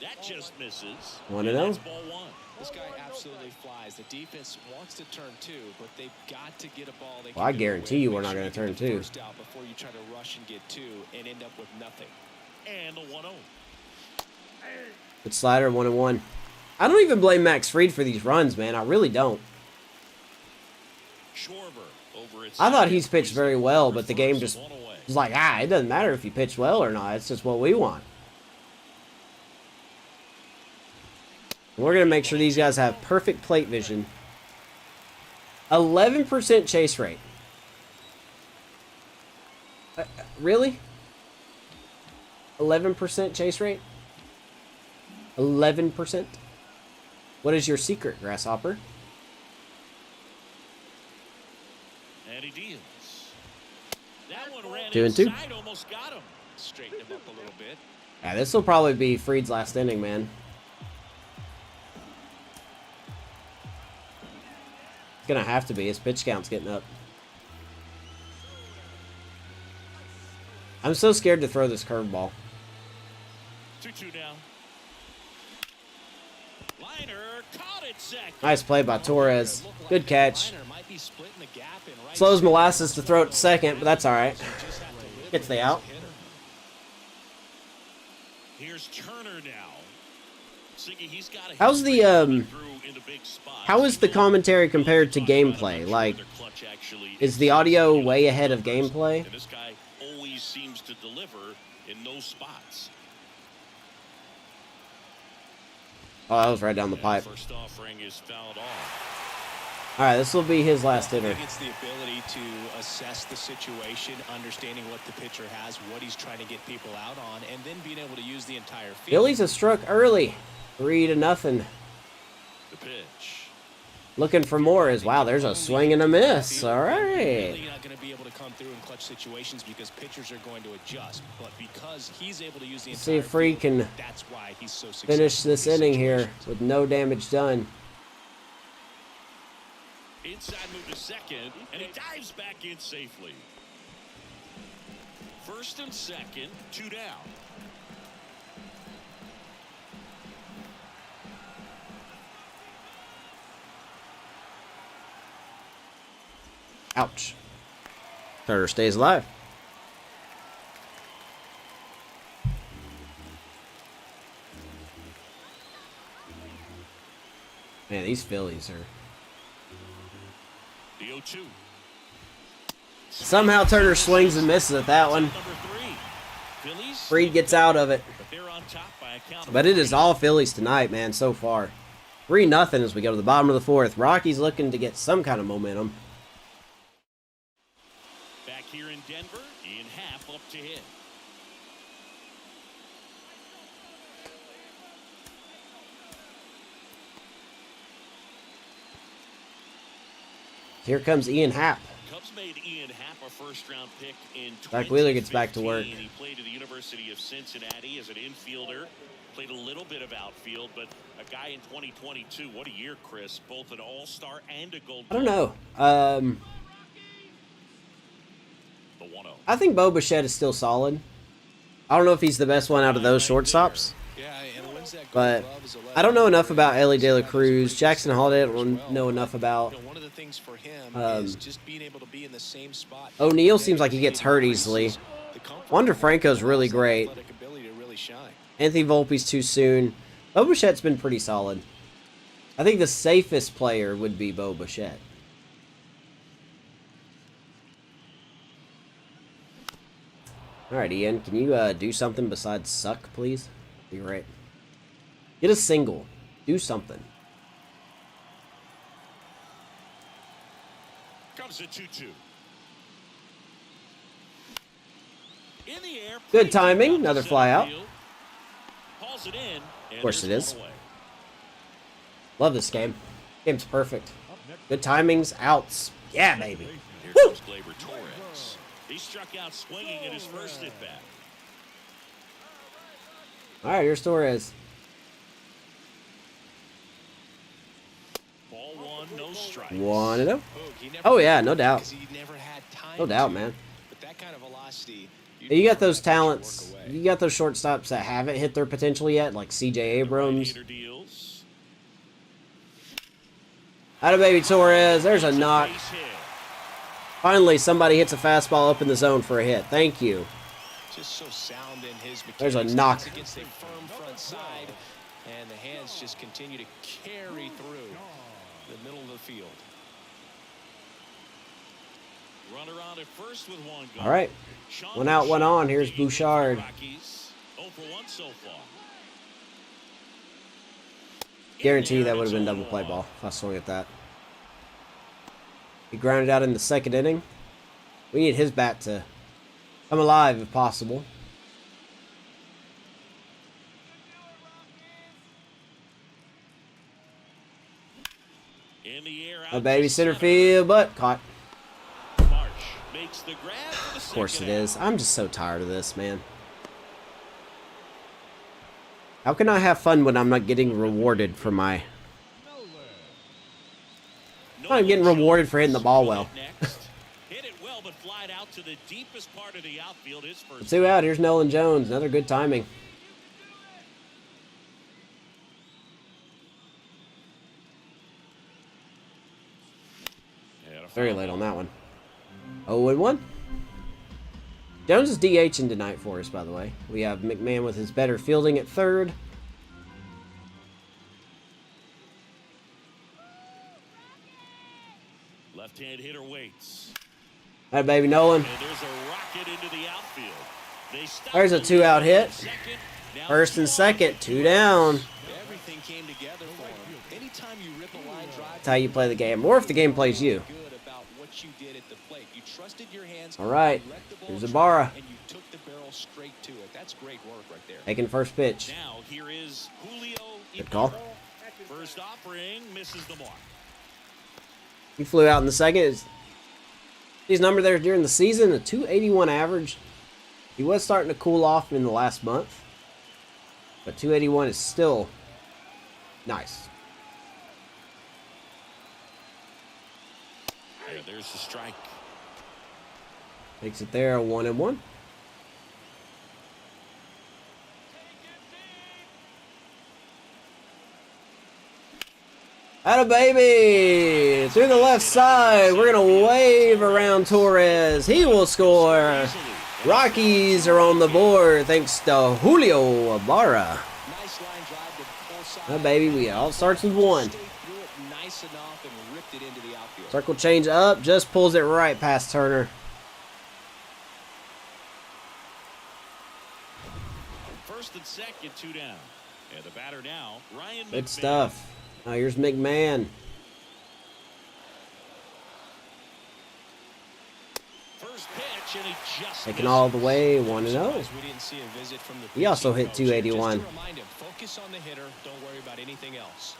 That just misses. 1-0. That's ball 1. This guy absolutely flies. The defense wants to turn 2, but they've got to get a ball. Well, I guarantee you we're not going to turn 2. First out before you try to rush and get 2 and end up with nothing. And a 1-0. Good slider, 1-1. I don't even blame Max Fried for these runs, man. I really don't. Schwarber over its I thought he's pitched very well, but the game just was like, it doesn't matter if you pitch well or not. It's just what we want. We're going to make sure these guys have perfect plate vision. 11% chase rate. Really? 11% chase rate? 11%. What is your secret, Grasshopper? And he deals. That one ran 2 and 2. inside, almost got him. Straighten him up a little bit. Yeah, this will probably be Fried's last inning, man. It's gonna have to be. His pitch count's getting up. I'm so scared to throw this curveball. 2-2 now. Liner caught it second. Nice play by Torres. Good catch. Slows Molasses to throw it to second, but that's all right. Gets the out. Here's Turner now. He's got How's the how is the commentary compared to gameplay? Like, is the audio way ahead of gameplay? And this guy always seems to deliver in those spots. Oh, that was right down the pipe. First offering is fouled off. All right, this will be his last hitter. I think it's the ability to assess the situation, understanding what the pitcher has, what he's trying to get people out on, and then being able to use the entire field. Phillies have struck early, 3-0. The pitch. Looking for more is, wow, there's a swing and a miss. All right. Really not going to be able to come through in clutch situations because pitchers are going to adjust. But because he's able to use the entire See if Fried can that's why he's so successful finish this inning here with no damage done. Inside move to second, and he dives back in safely. First and second, 2 down. Ouch. Turner stays alive. Man, these Phillies are... The 0-2. Somehow Turner swings and misses at that one. Fried gets out of it. But it is all Phillies tonight, man, so far. 3-0 as we go to the bottom of the fourth. Rockies looking to get some kind of momentum. Back here in Denver, Ian Happ up to hit. Here comes Ian Happ. Cubs made Ian Happ a first-round pick in 2015. Zach Wheeler gets back to work. He played at the University of Cincinnati as an infielder. Played a little bit of outfield, but a guy in 2022. What a year, Chris. Both an all-star and a gold. I don't know. The 1-0. I think Bo Bichette is still solid. I don't know if he's the best one out of those shortstops. But I don't know enough about Ellie De La Cruz. Jackson Holiday I don't know enough about. One of the things for him is just being able to be in the same spot. O'Neal seems like he gets hurt easily. Wander Franco's really great. Anthony Volpe's too soon. Bo Bichette's been pretty solid. I think the safest player would be Bo Bichette. Alright, Ian, can you do something besides suck, please? Be great. Get a single. Do something. Comes a 2-2. In the air. Good timing. Another fly out. Hauls it in, of course it is. Love this game. Game's perfect. Good timings. Outs. Yeah, baby. Here Woo! comes Gleyber Torres. He struck out swinging in his first at bat. Alright, here's Torres. Ball one, no strikes. 1-0. Oh yeah, no doubt. No doubt, man. But that kind of velocity, You got those talents. You got those shortstops that haven't hit their potential yet, like C.J. Abrams. Atta baby Torres. There's a knock. Finally, somebody hits a fastball up in the zone for a hit. Thank you. Just so sound in his mechanics. There's a knock. Against a firm front side, and the hands just continue to carry through the middle of the field. Runner on at first with one goal. All right. One out, one on. Here's Bouchard. Rockies, 0 for 1 so far. Guarantee that would have been double play ball if I swung at that. He grounded out in the second inning. We need his bat to come alive if possible. A baby center field, but caught. Marsh makes the grab for the Of course it is. I'm just so tired of this, man. How can I have fun when I'm not getting rewarded for my... I'm not getting rewarded for hitting the ball well. Hit it well, but flied out to the deepest part of the outfield. His first 2 out. Here's Nolan Jones. Another good timing. Very late on that one. 0-1. Jones is DHing tonight for us, by the way. We have McMahon with his better fielding at third. left-hand hitter waits. That baby Nolan. And there's a rocket into the outfield. There's a 2-out hit. First and second, 2 down. Everything came together for him. Anytime you rip a line drive, That's how you play the game, or if the game plays you. good about what you did at the plate. You trusted your hands. All right, you let the ball here's drop, Ibarra. and you took the barrel straight to it. That's great work right there. Taking first pitch. Now here is Julio. Good call. First offering misses the mark. He flew out in the second. His number there during the season, a 281 average. He was starting to cool off in the last month, but 281 is still nice. There's the strike. Makes it there, a 1-1. Atta baby! Through the left side, we're gonna wave around Torres. He will score. Rockies are on the board thanks to Julio Ibarra. Nice line drive to full side. Atta baby, we all starts with 1. Stayed through it nice enough and ripped it into the outfield. Circle change up, just pulls it right past Turner. First and second, 2 down. And the batter now, Ryan Good McMahon. stuff. Now here's McMahon. First pitch, and he just Taking all the way, 1-0. Surprised we didn't see a visit from the He also hit pitching coach. 281. Just to remind him, focus on the hitter. Don't worry about anything else.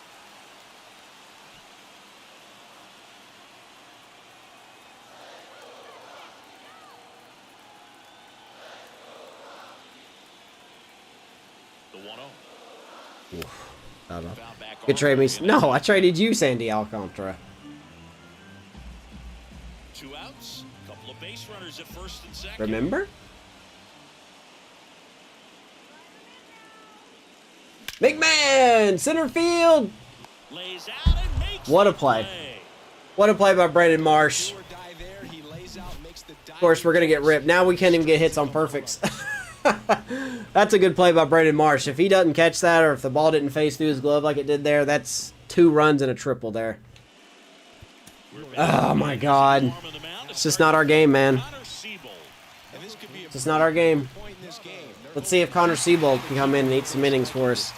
The 1-0. I don't know. Foul back Good trade me. Arthur. No, I traded you, Sandy Alcantara. 2 outs. Couple of base runners at first and second. Remember? McMahon, center field. Lays out and makes What a the play. What a play by Brandon Marsh. Do or die there. He lays out, makes the Of course, we're going to get ripped. Now we can't even get hits on perfects. That's a good play by Brandon Marsh. If he doesn't catch that, or if the ball didn't phase through his glove like it did there, that's 2 runs and a triple there. Oh, my God. It's just not our game, man. And this could be a It's just not our game. point in this game. Let's see if Connor Siebold can come in and eat some innings for us.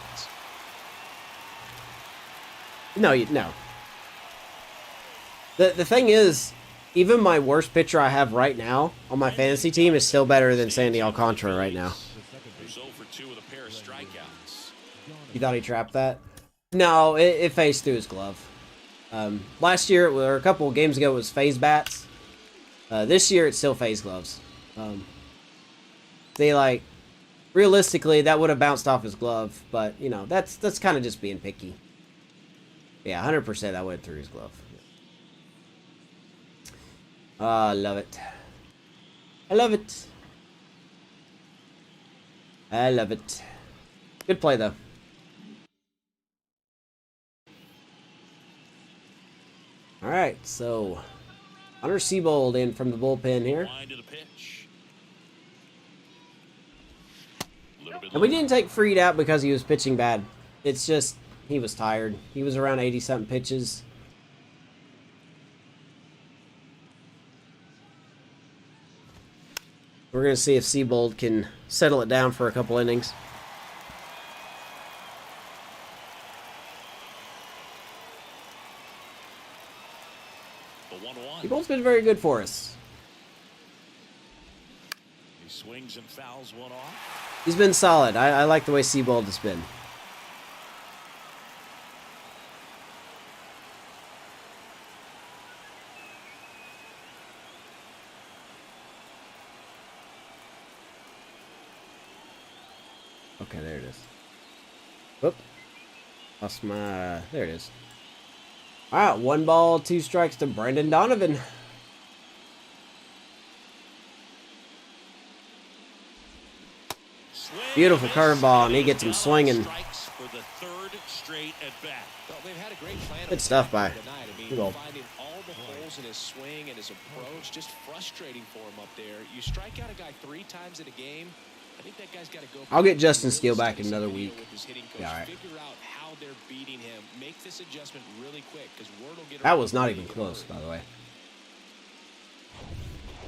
No. The thing is, even my worst pitcher I have right now on my fantasy team is still better than Sandy Alcantara right now. Who's 0 for 2 with a pair of strikeouts. You thought he trapped that? No, it phased through his glove. Last year, or a couple of games ago, it was phase bats. This year, it's still phase gloves. Realistically, that would have bounced off his glove, but, you know, that's kind of just being picky. Yeah, 100% that went through his glove. I love it. I love it. I love it. Good play, though. All right, so Connor Siebold in from the bullpen here. Line to the pitch. And we didn't take Freed out because he was pitching bad. It's just he was tired. He was around 80-something pitches. We're going to see if Siebold can settle it down for a couple innings. The 1-1. Siebold's been very good for us. He swings and fouls one off. He's been solid. I like the way Siebold has been. Okay, there it is. Whoop. Lost my... There it is. Alright, 1 ball, 2 strikes to Brendan Donovan. Beautiful curveball, and he gets him swinging. Good stuff by Hugo. Finding all the holes in his swing and his approach, just frustrating for him up there. You strike out a guy 3 times in a game. I think that guy's got to go. I'll get Justin Steele back in another week. Yeah, all right. Figure out how they're beating him. Make this adjustment really quick, because word will get. That was not even close, by the way.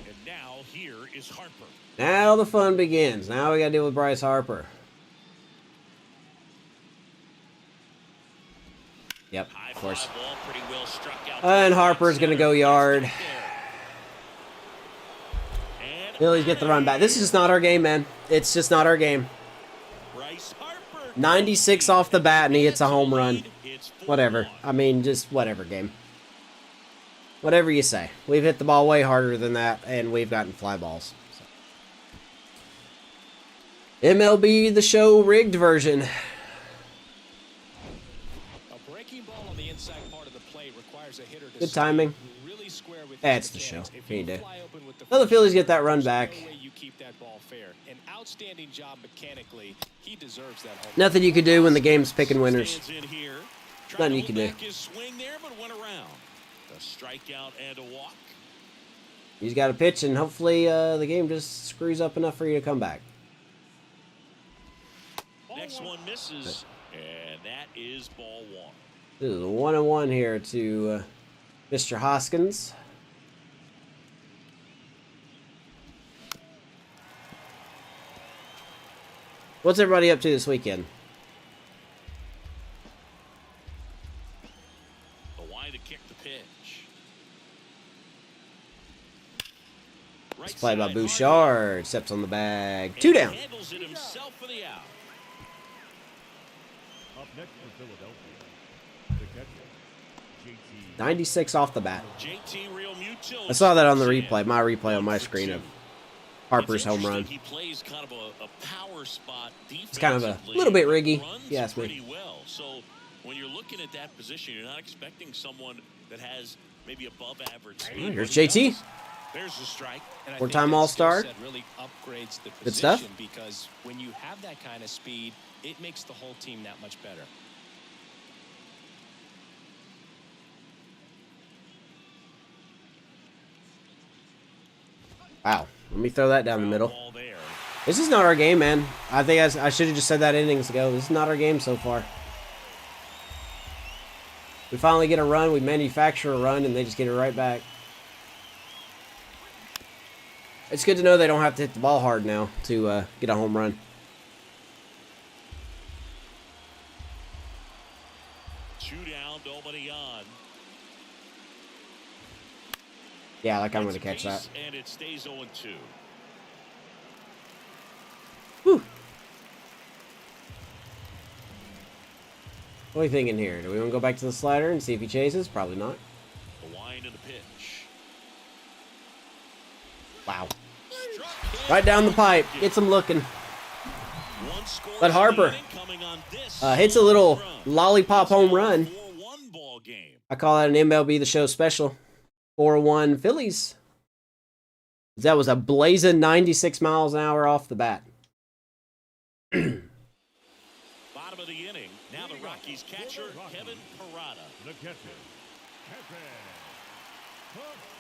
And now here is Harper. Now the fun begins. Now we got to deal with Bryce Harper. Yep, of course. And Harper's going to go yard. Phillies get the run back. This is just not our game, man. It's just not our game. 96 off the bat, and he hits a home run. Whatever. I mean, just whatever, game. Whatever you say. We've hit the ball way harder than that, and we've gotten fly balls. So. MLB The Show rigged version. Good timing. That's the show. Can't do. So the Phillies get that run back. Nothing you can do when the game's picking winners. Nothing you can do. He's got a pitch, and hopefully the game just screws up enough for you to come back. Next one misses, and that is ball 1. This is a 1-1 here to Mr. Hoskins. What's everybody up to this weekend? The wide to kick the pitch. It's played by Bouchard. Steps on the bag. 2 down. Handles it himself for the out. Up next for Philadelphia, the catcher, JT. 96 off the bat. JT Realmuto. I saw that on the replay. My replay on my screen of Harper's home run. He plays kind of a power spot defensively. It's kind of a little bit riggy, if you ask me. Well. So when you're looking at that position, you're not expecting someone that has maybe above average speed. Here's JT. There's the strike. 4-time All-Star. Really upgrades the Good stuff. Because when you have that kind of speed, it makes the whole team that much better. Wow. Let me throw that down the middle. This is not our game, man. I think I should have just said that innings ago. This is not our game so far. We finally get a run. We manufacture a run, and they just get it right back. It's good to know they don't have to hit the ball hard now to get a home run. 2 down, nobody on. Yeah, like I'm going to catch that. And it stays 0-2. Whew. What are we thinking here? Do we want to go back to the slider and see if he chases? Probably not. The wind and the pitch. Wow. Right down the pipe. Gets him looking. But Harper hits a little lollipop home run. I call that an MLB The Show special. 4-1 Phillies. That was a blazing 96 miles an hour off the bat. Bottom of the inning. Now the Rockies catcher, Kevin Parada. The catcher, Kevin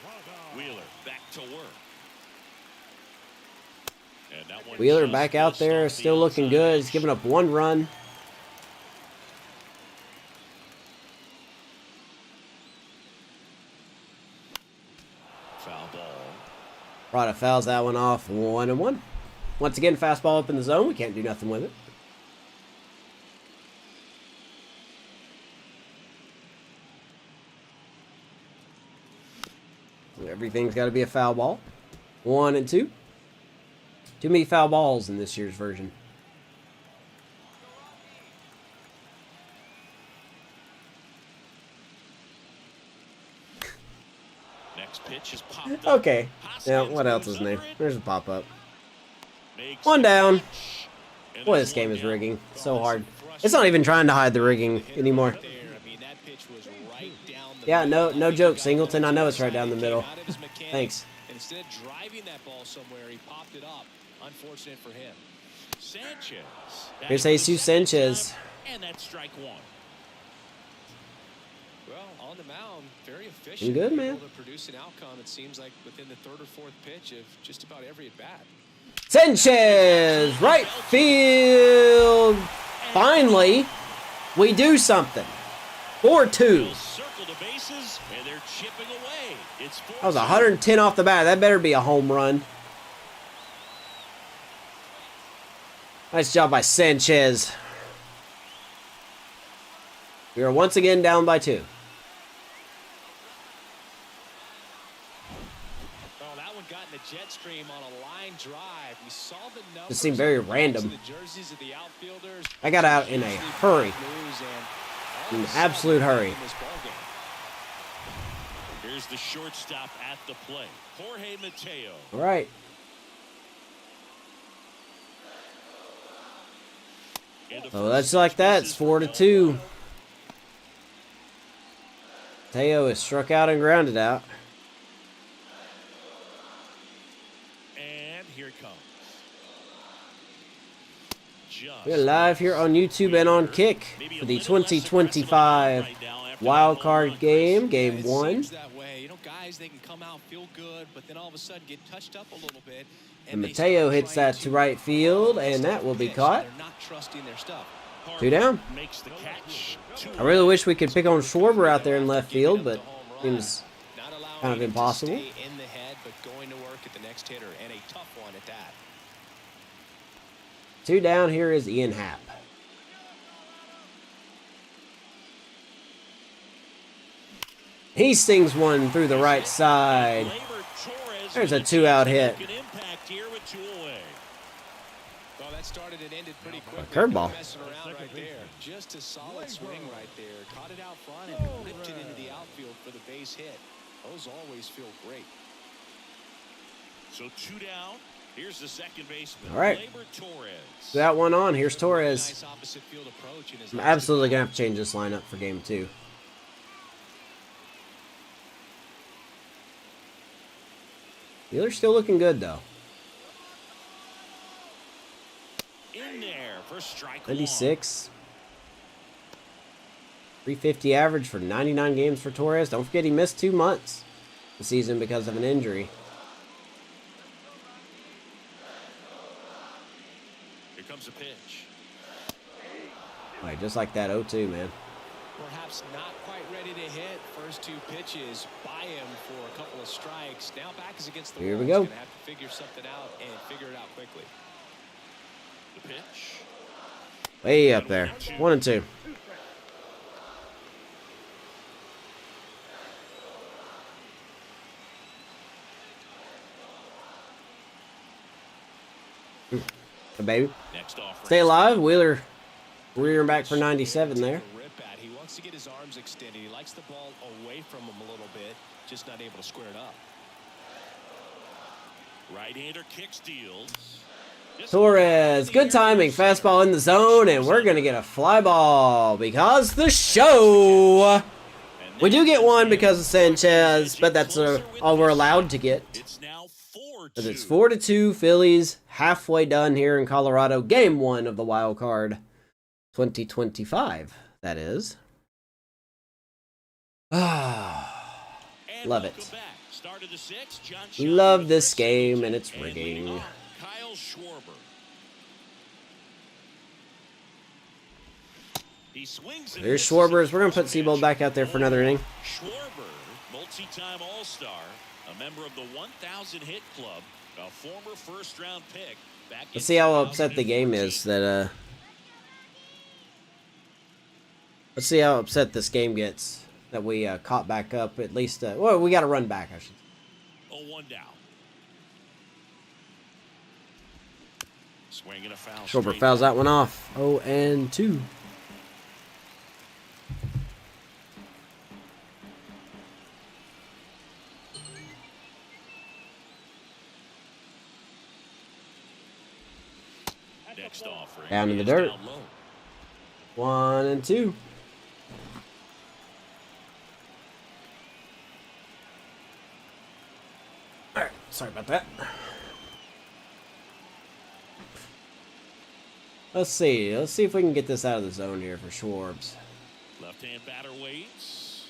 Parada. Wheeler back to work. And that one Wheeler back out there, still looking good. He's giving up 1 run. Foul ball. Parada fouls that one off. 1-1. Once again, fastball up in the zone. We can't do nothing with it. Everything's got to be a foul ball. 1 and 2. Too many foul balls in this year's version. Next pitch is popped up. Okay. Now, what else is new? There's a pop-up. 1 down. Boy, this game is rigging so hard. It's not even trying to hide the rigging anymore. Yeah, no joke, Singleton. I know it's right down the middle. Thanks. Instead of driving that ball somewhere, he popped it up. Unfortunate for him. Sanchez. Here's Jesus Sanchez. And that's strike one. Well, on the mound, very efficient. Good, man. Able to produce an outcome, it seems like, within the third or fourth pitch of just about every at-bat. Sanchez, right field. Finally, we do something. 4-2. Circle the bases, and they're chipping away. It's That was 110 off the bat. That better be a home run. Nice job by Sanchez. We are once again down by 2. Oh, that one got in the jet stream on a line drive. We saw the numbers. This seemed very random. The jerseys of the outfielders. I got out in a hurry. In an absolute hurry. Here's the shortstop at the plate, Jorge Mateo. All right. Oh, that's like that. It's 4-2. Mateo is struck out and grounded out. And here it comes. We're live here on YouTube and on Kick for the 2025 WildCard game, Game 1. Guys, they can come out, feel good, but then all of a sudden get touched up a little bit. And Mateo hits that to right field, and that will be caught. 2 down. I really wish we could pick on Schwarber out there in left field, but seems kind of impossible. In the head, but going to work at the next hitter, and a tough one at that. 2 down. Here is Ian Happ. He stings one through the right side. There's a 2-out hit. Well, that started and ended pretty quickly. A curveball. Right there. Just a solid swing right there. Caught it out front and ripped it into the outfield for the base hit. Those always feel great. So 2 down. Here's the second baseman. All right. That one on. Here's Torres. I'm absolutely going to have to change this lineup for Game 2. Wheeler's still looking good, though. In there for strike 96. 350 average for 99 games for Torres. Don't forget he missed 2 months the season because of an injury. Here comes a pitch. Right, just like that 0-2, man. Perhaps not quite ready to hit. First 2 pitches by him for a couple of strikes. Now back is against the wall. Here we go. He's gonna have to figure something out and figure it out quickly. The pitch. Way up there. 1-2. Hey, baby. Stay alive. Wheeler rearing back for 97 there. He wants to get his arms extended. He likes the ball away from him a little bit, just not able to square it up. Right-hander kick steals. Torres, good timing. Fastball in the zone, and we're going to get a fly ball because the show. We do get one because of Sanchez, but that's all we're allowed to get. It's now 4-2. Because it's 4-2. Phillies halfway done here in Colorado. Game 1 of the Wild Card 2025, that is. Love it. Love this game, and it's rigging. Kyle Schwarber. He swings. There's Schwarber. We're going to put Seabold back out there for another inning. Schwarber, multi-time All-Star, a member of the 1,000 hit club, a former first-round pick. Let's see how upset the game is that let's see how upset this game gets that we caught back up at least. Well, we got to run back, I should say. 0-1 down. Swing and a foul. Schwarber fouls that one off. 0-2. Next offering Down in the is dirt. down low. 1 and 2. All right, sorry about that. Let's see if we can get this out of the zone here for Schwarbs. Left-hand batter waits.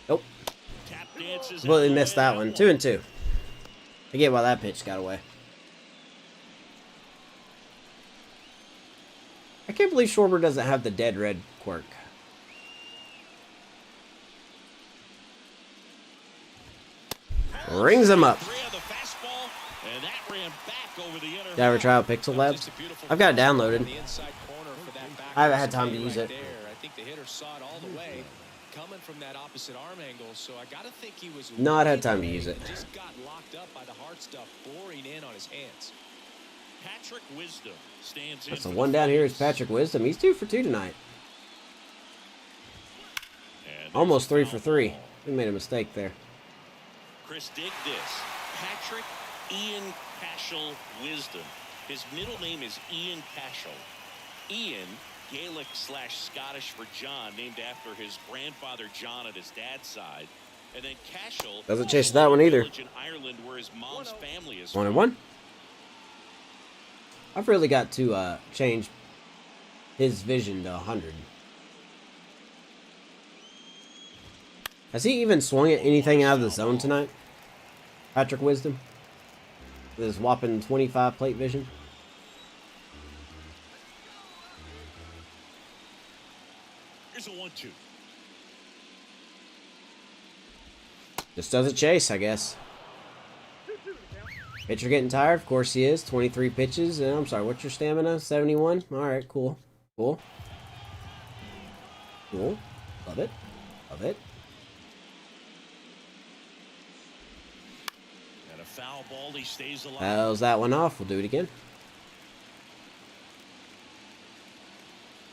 Nope. Tap dances. Completely missed that one. 2 and 2. I get why that pitch got away. I can't believe Schwarber doesn't have the dead red quirk. Rings him up. Did I ever try out Pixel Labs? I've got it downloaded. I haven't had time to use it. I think the hitter saw it all the way coming from that opposite arm angle, so I gotta think he was Not had time to use it. just got locked up by the hard stuff boring in on his hands. Patrick Wisdom stands in. That's the one down here is Patrick Wisdom. He's 2 for 2 tonight. Almost 3 for 3. We made a mistake there. Chris, dig this. Patrick Ian Cashel Wisdom. His middle name is Ian Cashel. Ian, Gaelic/Scottish for John, named after his grandfather John at his dad's side. And then Cashel Doesn't chase that one either. in Ireland where his mom's family is 1 and from. 1. I've really got to change his vision to 100. Has he even swung at anything out of the zone tonight? Patrick Wisdom? With his whopping 25 plate vision? Here's a 1-2. Just doesn't chase, I guess. Pitcher getting tired? Of course he is. 23 pitches. I'm sorry, what's your stamina? 71? Alright, cool. Cool. Cool. Love it. Love it. And a foul ball, he stays alive. Fouls that one off. We'll do it again.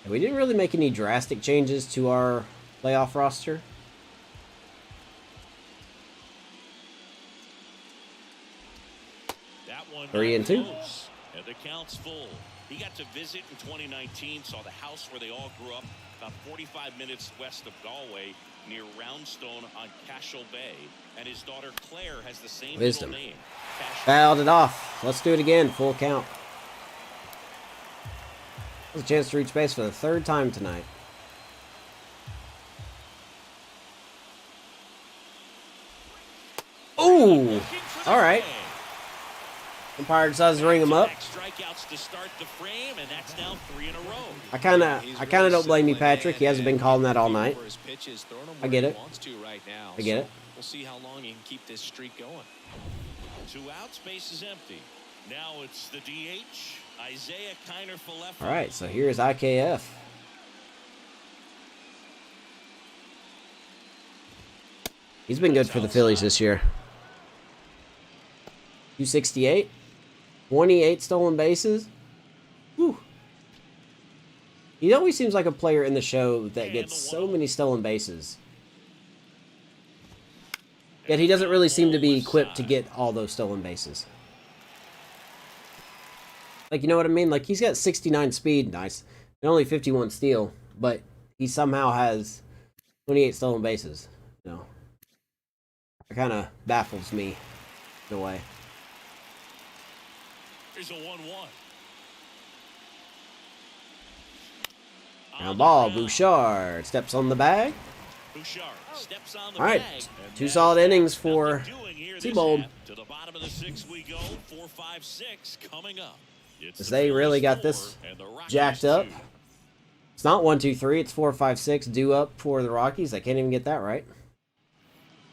And we didn't really make any drastic changes to our playoff roster. That one 3 and 2. close, and the count's full. He got to visit in 2019, saw the house where they all grew up, about 45 minutes west of Galway, near Roundstone on Cashel Bay. And his daughter Claire has the same Wisdom. middle name. Fouled it off. Let's do it again. Full count. There's a chance to reach base for the 3rd time tonight. Ooh! Alright. Umpire decides to ring him up. Strikeouts to start the frame, and that's now 3 in a row. I kinda don't blame you, Patrick. He hasn't been calling that all night. I get it. I get it. We'll see how long he can keep this streak going. 2 outs, base is empty. Now it's the DH, Isaiah Kiner Falefa. Alright, so here's IKF. He's been good for the Phillies this year. 268. 28 stolen bases. Whew. He always seems like a player in the show that gets so many stolen bases. Yet he doesn't really seem to be equipped to get all those stolen bases. Like, you know what I mean? Like, he's got 69 speed, nice, and only 51 steal, but he somehow has 28 stolen bases. You know, it kind of baffles me in a way. Here's a 1-1. Ground ball, Bouchard steps on the bag. Bouchard steps on the All right, bag. 2 solid innings for T-Bone. To the bottom of the 6th we go. 4-5-6 coming up. Because they really got this jacked up. It's not 1-2-3, it's 4-5-6 due up for the Rockies. I can't even get that right.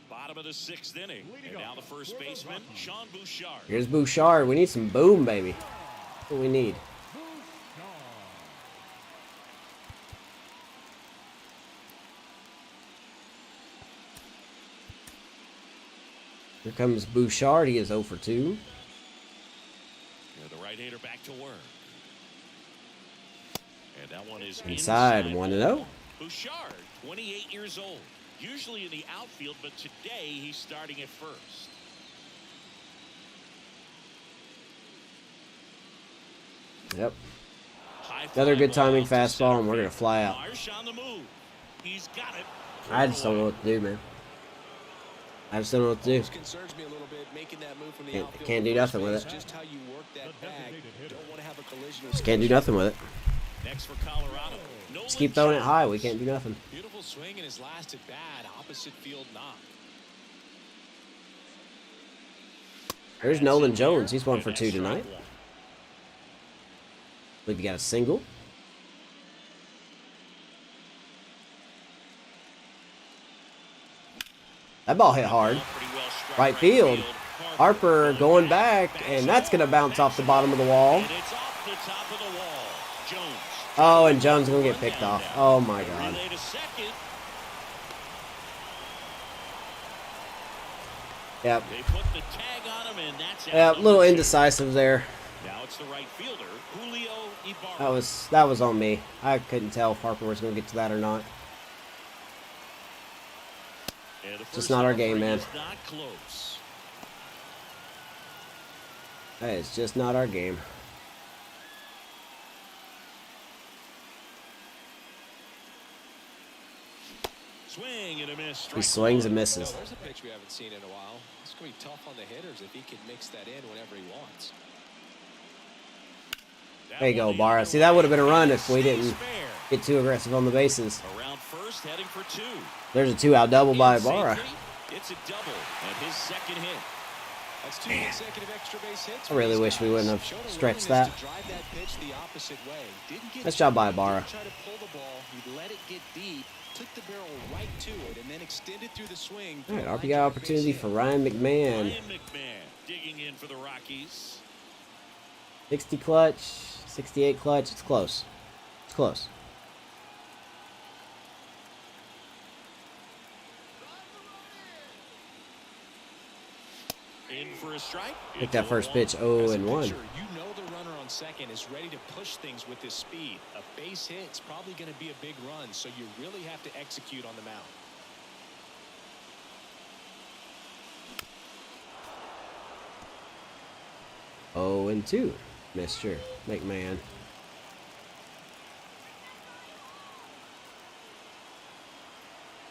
Bottom of the 6th inning. And now the first baseman, Sean Bouchard. Here's Bouchard. We need some boom, baby. That's what we need. Here comes Bouchard. He is 0 for 2. The right-hander back to work. And that one is Inside 1-0. Bouchard, 28 years old. Usually in the outfield, but today he's starting at first. Yep. Another good timing fastball, and we're going to fly out. He's got it. I just don't know what to do, man. I just don't know what to do. Concerns me a little bit making that move from the outfield. Can't do nothing with it. Just how you work that bag. Don't want to have a collision. Just can't do nothing with it. Next for Colorado. Just keep throwing it high. We can't do nothing. Beautiful swing in his last at bat. Opposite field knock. There's Nolan Jones. He's 1 for 2 tonight. Believe he got a single. That ball hit hard. Right field. Harper going back, and that's going to bounce off the bottom of the wall. Oh, and Jones going to get picked off. Oh, my God. Yep. Yeah, a little indecisive there. Now it's the right fielder, Julio Ibarra. That was on me. I couldn't tell if Harper was going to get to that or not. Just not our game, man. Not close. That is just not our game. Swing and a miss. He swings and misses. There's a pitch we haven't seen in a while. It's going to be tough on the hitters if he can mix that in whenever he wants. There you go, Barra. See, that would have been a run if we didn't get too aggressive on the bases. Around first, heading for 2. There's a 2-out double by Barra. It's a double and his second hit. That's 2 consecutive extra base hits. I really wish we wouldn't have stretched that. Nice job by Barra. Tried to pull the ball. He let it get deep, took the barrel right to it, and then extended through the swing. All right, RBI opportunity for Ryan McMahon. Ryan McMahon digging in for the Rockies. 60 clutch, 68 clutch. It's close. It's close. In for a strike. Hit that first pitch 0-1. You know the runner on second is ready to push things with his speed. A base hit is probably going to be a big run, so you really have to execute on the mound. Oh, and 2, Mr. McMahon.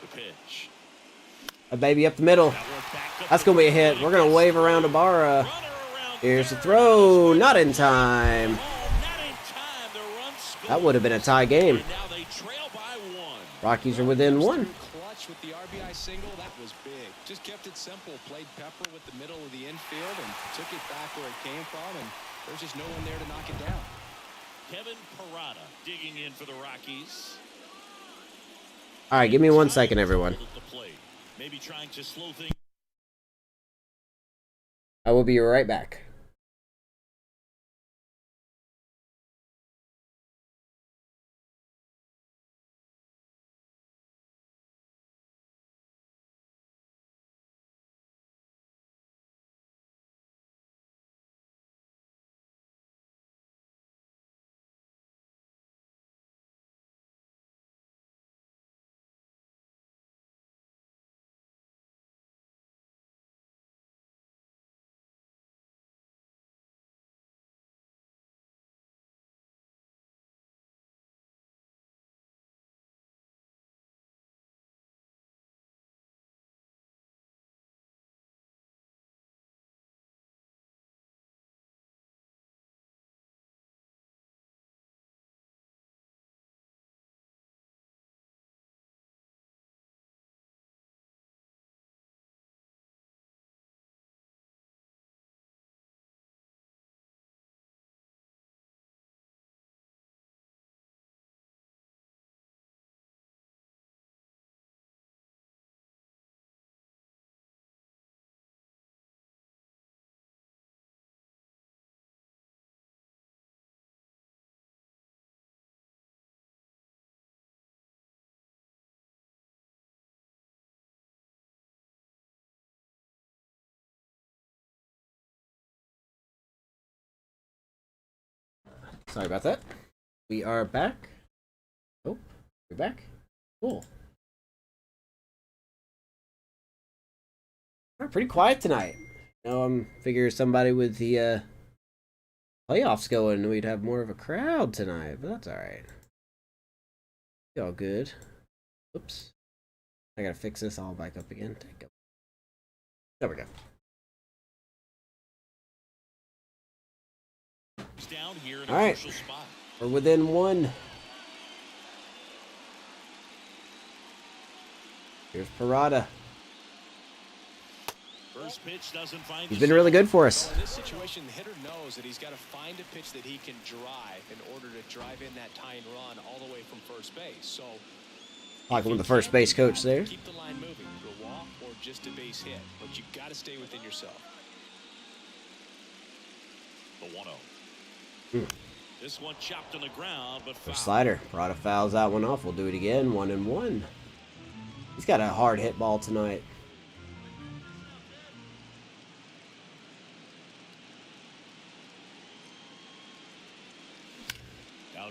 The pitch. A baby up the middle. That's going to be a hit. We're going to wave around Ibarra. Here's the throw. Not in time. That would have been a tie game. Rockies are within 1. Clutch with the RBI single. That was big. Just kept it simple. Played Pepper with the middle of the infield and took it back where it came from. And there's just no one there to knock it down. Kevin Parada digging in for the Rockies. All right, give me 1 second, everyone. Maybe trying to slow things. I will be right back. Sorry about that. We are back. Oh, we're back. Cool. We're pretty quiet tonight. Figure somebody with the playoffs going, we'd have more of a crowd tonight, but that's alright. Be all good. Oops. I gotta fix this all back up again. There we go. Down here in all right. spot. We're within one. Here's Parada. First pitch doesn't find. He's been really good for us. Well, in this situation, the hitter knows that he's got to find a pitch that he can drive in order to drive in that tying run all the way from first base. So, talking with the first base coach there. Keep the line moving, a walk or just a base hit, but you got to stay within yourself. The 1-0. This one chopped on the ground, but foul. Slider. Parada fouls that one off. We'll do it again. 1-1. He's got a hard hit ball tonight.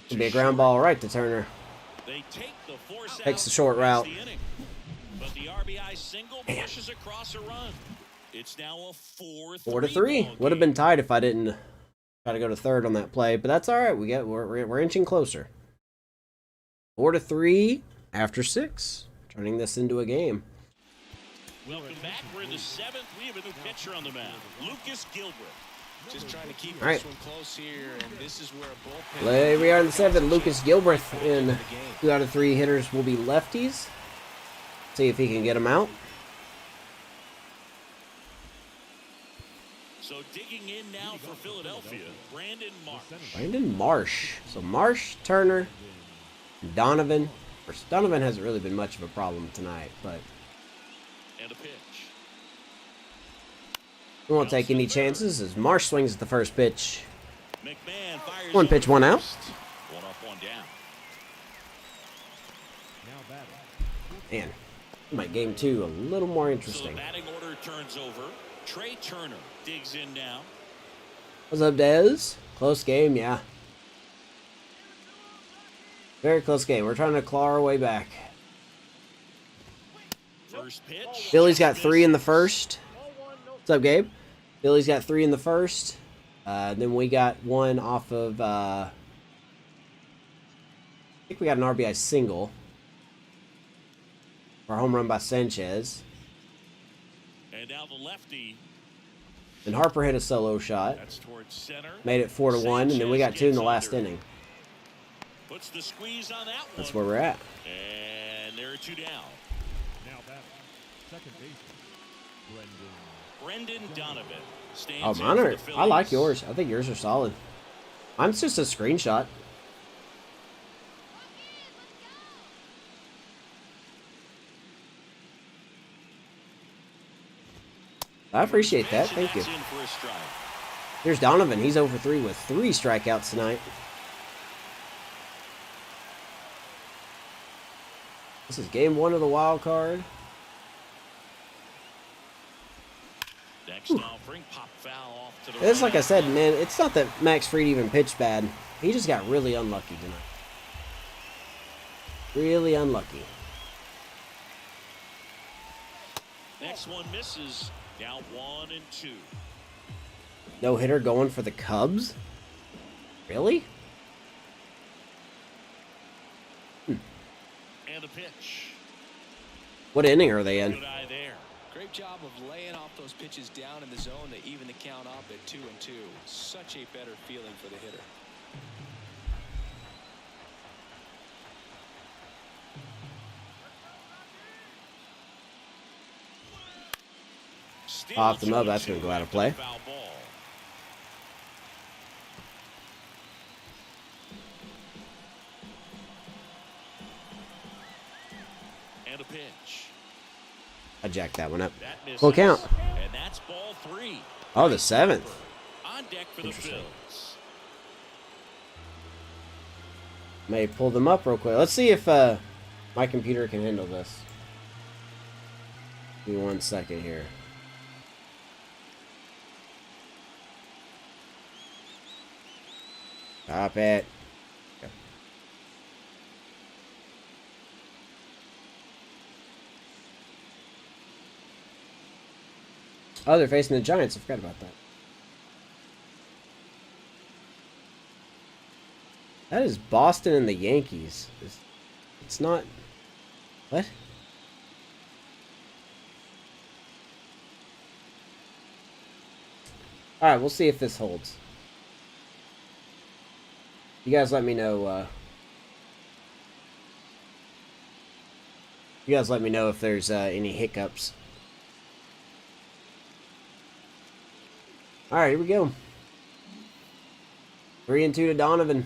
It'll be a ground ball right to Turner. They take the force Takes the short route. But the RBI single pushes across a run. It's now a 4-3. 4-3. Would have been tied if I didn't try to go to third on that play, but that's all right. We're inching closer. 4-3 after 6. Turning this into a game. Welcome back. We're in the 7th. We have a new pitcher on the mound, Lucas Gilbert. Just trying to keep this one close here, and this is where a bullpen. There we are in the 7th. Lucas Gilbert in 2 out of 3 hitters will be lefties. See if he can get them out. So digging in now for Philadelphia, Brandon Marsh. Brandon Marsh. So Marsh, Turner, Donovan. Donovan hasn't really been much of a problem tonight, but and a pitch. we won't take any chances as Marsh swings at the first pitch. McMahon fires 1 pitch, 1 out. One up, one down. Now batting. Man, make game 2 a little more So interesting. the batting order turns over. Trey Turner digs in now. What's up, Dez? Close game, yeah. Very close game. We're trying to claw our way back. First pitch. Billy's got 3 in the first. What's up, Gabe? Billy's got 3 in the first. Then we got 1 off of... I think we got an RBI single. Or a home run by Sanchez. And now the lefty. And Harper hit a solo shot. That's towards center. Made it 4-1, and then we got 2 in the last inning. Puts the squeeze on that one. That's where we're at. And there are 2 down. Now batting. Second baseman. Brendan Donovan stands Oh, in mine for are... the Phillies. I like yours. I think yours are solid. Mine's just a screenshot. I appreciate that. Thank you. That's in for a strike. Here's Donovan. He's over 3 with 3 strikeouts tonight. This is game 1 of the wild card. Next offering, pop foul off to the It's right. like I said, man, it's not that Max Fried even pitched bad. He just got really unlucky tonight. Really unlucky. Next one misses. Now 1 and 2. No hitter going for the Cubs? Really? And a pitch. What inning are they in? Good eye there. Great job of laying off those pitches down in the zone to even the count up at 2 and 2. Such a better feeling for the hitter. Still Off them up, 2-2 that's gonna go out of after play. the foul ball. And a pitch. I jacked that one up. That misses. Full count. And that's ball 3. Oh, the 7th. On deck for the Interesting. Phils. May pull them up real quick. Let's see if my computer can handle this. Give me 1 second here. Stop it. Okay. Oh, they're facing the Giants. I forgot about that. That is Boston and the Yankees. It's not... What? Alright, we'll see if this holds. You guys let me know, you guys let me know if there's any hiccups. Alright, here we go. 3-2 to Donovan.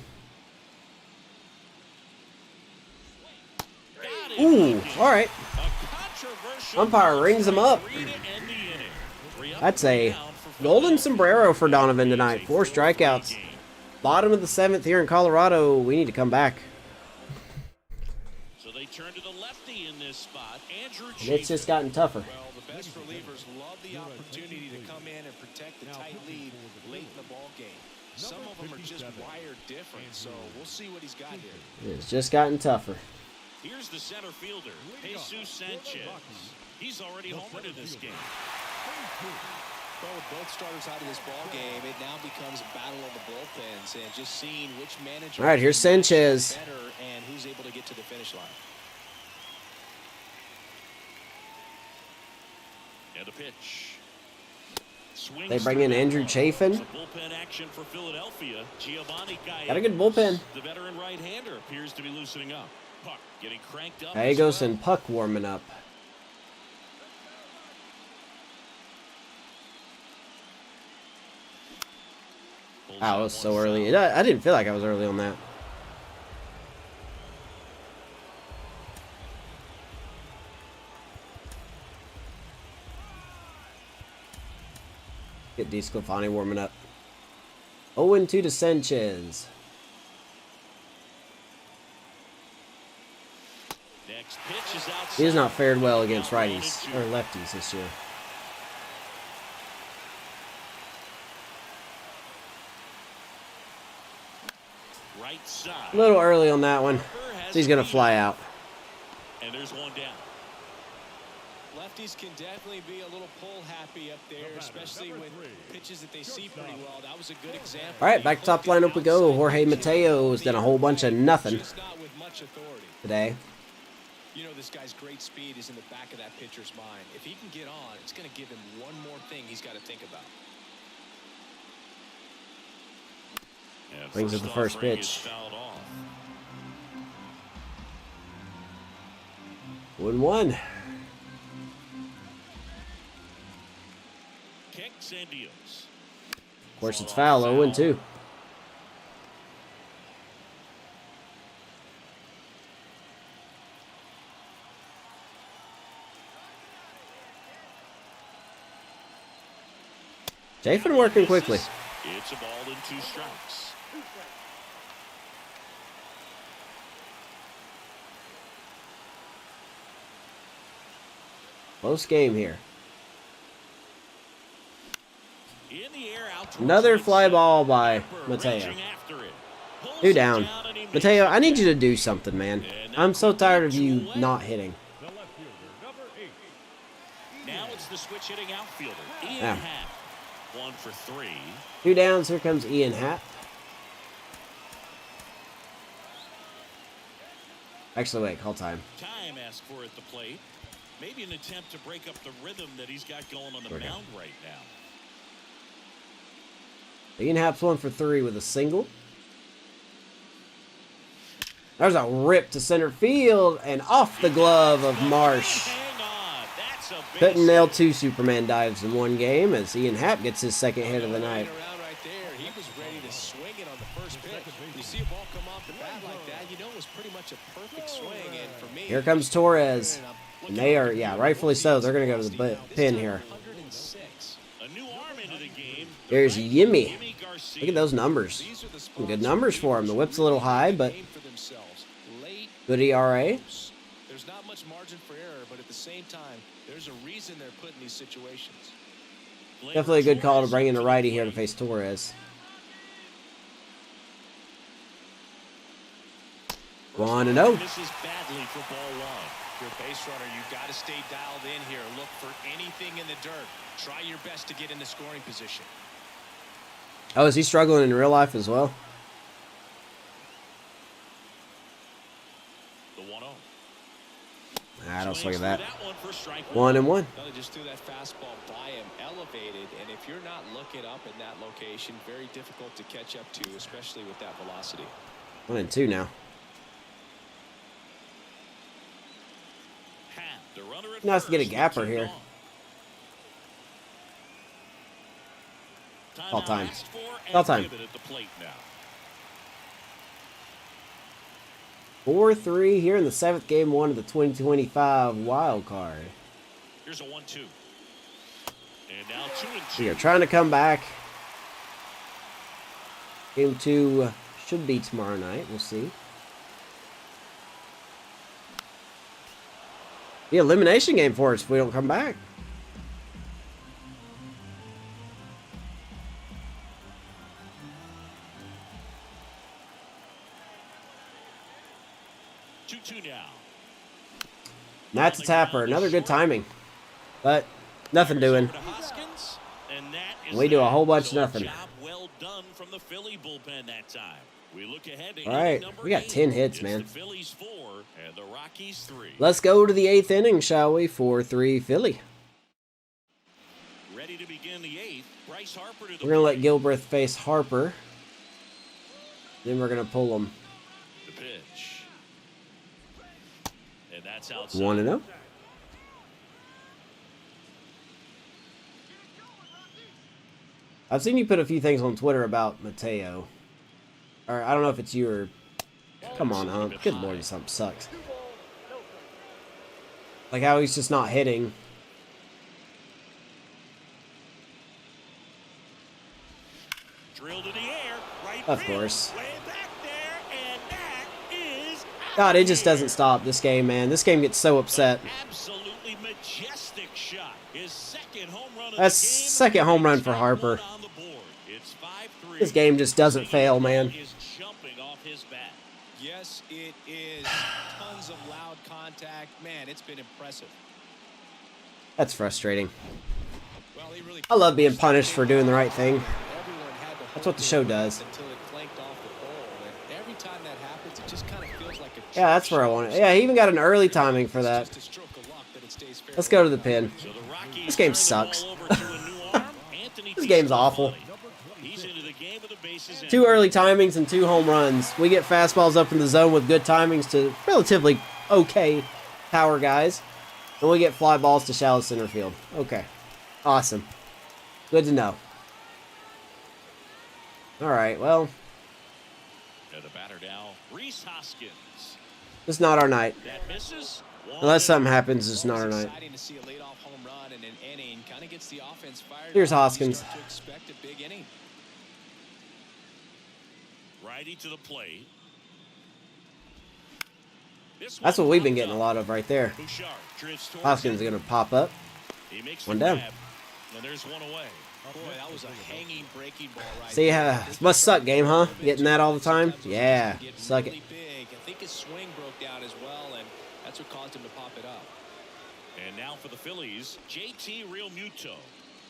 Ooh, alright. Umpire rings him up. That's a golden sombrero for Donovan tonight. 4 strikeouts. Bottom of the 7th here in Colorado. We need to come back. So they turn to the lefty in this spot. Andrew And it's just gotten tougher. Well, the best relievers love the opportunity to come in and protect the tight lead late in the ball game. Some of them are just wired different, so we'll see what he's got here. It's just gotten tougher. Here's the center fielder, Jesus Sanchez. He's already homered in this game. Well, with both starters out of this ball game, it now becomes a battle of the bullpens and just seeing which manager. All right, here's Sanchez. Better and who's able to get to the finish line. And a pitch. Swings They bring in Andrew Chafin. bullpen action for Philadelphia. Giovanni Got a good bullpen. The veteran right-hander appears to be loosening up. Puck getting cranked up. Gallegos and Puck warming up. Wow, it was so early. I didn't feel like I was early on that. Get DeSclafani warming up. 0-2 to Sanchez. Next pitch is outside. He has not fared well against righties or lefties this year. Right side. A little early on that one. So he's going to fly out. And there's one down. Lefties can definitely be a little pull happy up there, especially with pitches that they see pretty well. That was a good example. All right, back to top lineup we go. Jorge Mateo has done a whole bunch of nothing Just not with much authority. today. You know, this guy's great speed is in the back of that pitcher's mind. If he can get on, it's going to give him one more thing he's got to think about. And Brings up the first offering pitch. is fouled off. 1-1. Kicks and deals. Of course, it's foul. 0-2. Chafin working quickly. It's a ball and 2 strikes. Close game here. In the air, out towards Another right fly center. ball by Pepper Mateo. reaching after it. Pulls 2 it down. and he makes Mateo, it. I need you to do something, man. I'm so tired of you not hitting. The left fielder, number 8. Now it's the switch hitting outfielder, Ian Yeah. Happ. 1 for 3. 2 downs. Here comes Ian Happ. Actually, wait. Call time. Time asked for at the plate. Maybe an attempt to break up the rhythm that he's got going on the Okay. mound right now. Ian Happ's 1 for 3 with a single. There's a rip to center field and off the glove of Marsh. Hang on. That's a base Couldn't nail hit. 2 Superman dives in one game as Ian Happ gets his second hit of the night. Around right there, he was ready to swing it on the first pitch. You see a ball come off the bat like that, you know it was pretty much a perfect swing. And for me, Here comes Torres. And they are, yeah, rightfully so. They're going to go to the pin here. 106. A new arm into the game. Here's Yimmy. Jimmy Garcia. Look at those numbers. These are the Some good spots numbers for him. The whip's a little high, but game for themselves. Late good ERA. There's not much margin for error, but at the same time, there's a reason they're put in these situations. Definitely a good call to bring in a righty here to face Torres. 1-0. Misses badly for ball 1. If you're a base runner, you got to stay dialed in here. Look for anything in the dirt. Try your best to get in the scoring position. Oh, is he struggling in real life as well? I don't swing at that. One for strike 1-1. No, they just threw that fastball by him, elevated, and if you're not looking up in that location, very difficult to catch up to, especially with that velocity. 1-2 now. The runner at Nice to get a first, gapper looking here. on. All time. asked for and All time. given at the plate now. 4-3 here in the 7th game 1 of the 2025 wild card. Here's a 1-2. And now 2-2. We are trying to come back. Game 2 should be tomorrow night. We'll see. The elimination game for us if we don't come back. Now. That's a tapper. Another good timing. But nothing doing. We do a whole bunch of nothing. Job well done from the Philly bullpen that time. We look ahead to All right. number We got 8. 10 hits, It's man. the Phillies 4 and the Rockies 3. Let's go to the 8th inning, shall we? 4-3 Philly. Ready to begin the 8th. Bryce Harper to the We're going to let plate. Gilbreth face Harper. Then we're going to pull him. The pitch. And that's outside. 1-0. I've seen you put a few things on Twitter about Mateo. Or I don't know if it's you or... Come on, huh? Good lord, this something sucks. Like how he's just not hitting. Drilled to the air. Right Of field. course. Way back there, and that is out God, of it just here. doesn't stop this game, man. This game gets so upset. Absolutely majestic shot. His second home run of That's the game. second home run for Harper. On the board. It's 5-3. This game just doesn't fail, man. Is jumping off his bat. Yes, it is. Tons of loud contact. Man, it's been impressive. That's frustrating. Well, he really I love being punished for doing the right thing. Everyone had to That's hold what the show their does. breath until it clanked off the pole. And every time that happens, it just kind of feels like a Yeah, that's where I want it. Yeah, he even got an early timing for that. Just a stroke of luck that it stays fair. Let's go to the pin. So the Rockies This game turn the sucks. ball over to a new arm. Anthony This game's awful. He's into the game with the bases empty. 2 early timings and 2 home runs. We get fastballs up in the zone with good timings to relatively okay power guys. And we get fly balls to shallow center field. Okay. Awesome. Good to know. Alright, well, And the batter now, Rhys Hoskins. it's not our night. That misses. Unless something happens, it's not our night. Exciting to see a leadoff home run in an inning. Kind of gets the offense fired. Here's up. You Hoskins. start to expect a big inning. Righty to the plate. This That's one what we've been popped getting a up. lot of right there. Bouchard drifts towards Hoskins is it. going to pop up. He makes One the down. grab. And there's one away. Boy, that was a hanging breaking ball right See, there. must suck game, huh? Getting that all the time? Sometimes those Yeah, pitches get suck it. really big. I think his swing broke down as well, and that's what caused him to pop it up. And now for the Phillies, JT Real Muto.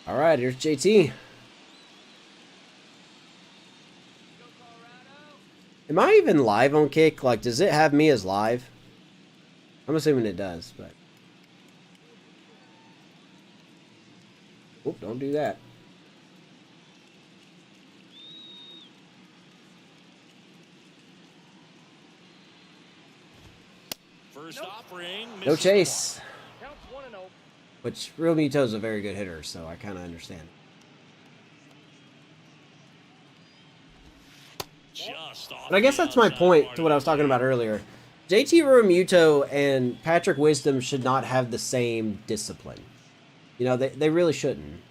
All right, here's JT. Am I even live on Kick? Like, does it have me as live? I'm assuming it does, but... Oop, don't do that. First offering. No misses chase. the mark. Which, Real Muto's a very good hitter, so I kind of understand. Just off But I guess the that's my outside point part to of what I the was talking plate. about earlier. JT Realmuto and Patrick Wisdom should not have the same discipline. You know, they really shouldn't.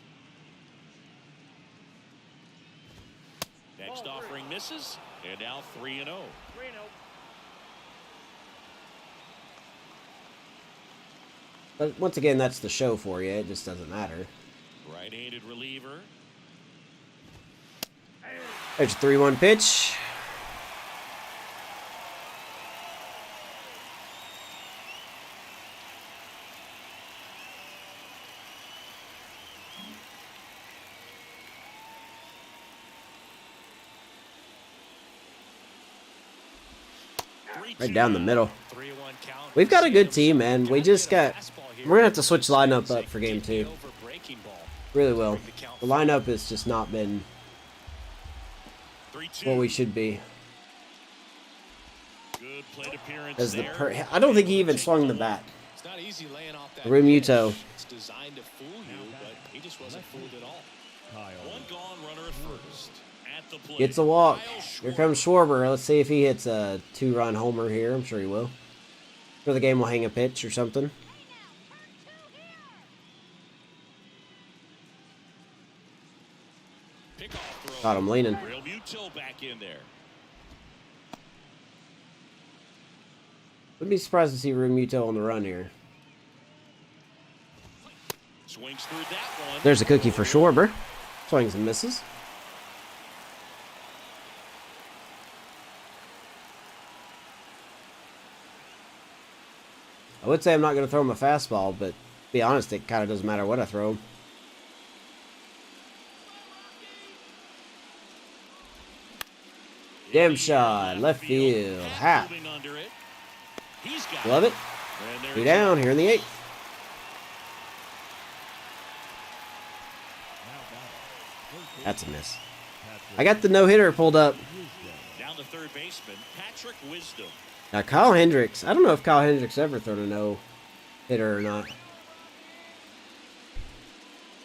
Next offering misses. And now 3-0. But once again, that's the show for you. It just doesn't matter. Right-handed reliever. There's a 3-1 pitch. Right down the middle. 3-1 count. We've got a good team, man. We're gonna have to switch lineup up for game 2. Really will. The lineup has just not been what we should be. I don't think he even swung the bat. It's not easy laying off that. Remuto. It's designed to fool you, but he just wasn't fooled at all. One gone runner at first. At the plate. Gets a walk. Here comes Schwarber. Let's see if he hits a 2-run homer here. I'm sure he will. Or the game will hang a pitch or something. Got him leaning. Remuto back in there. Wouldn't be surprised to see Remuto on the run here. Swings through that one. There's a cookie for Schwarber. Swings and misses. I would say I'm not going to throw him a fastball, but to be honest, it kind of doesn't matter what I throw him. Jam shot, left field, half. Love it. 2 down here in the 8th. That's a miss. I got the no-hitter pulled up. Down to third baseman, Patrick Wisdom. Now, Kyle Hendricks. I don't know if Kyle Hendricks ever thrown a no-hitter or not.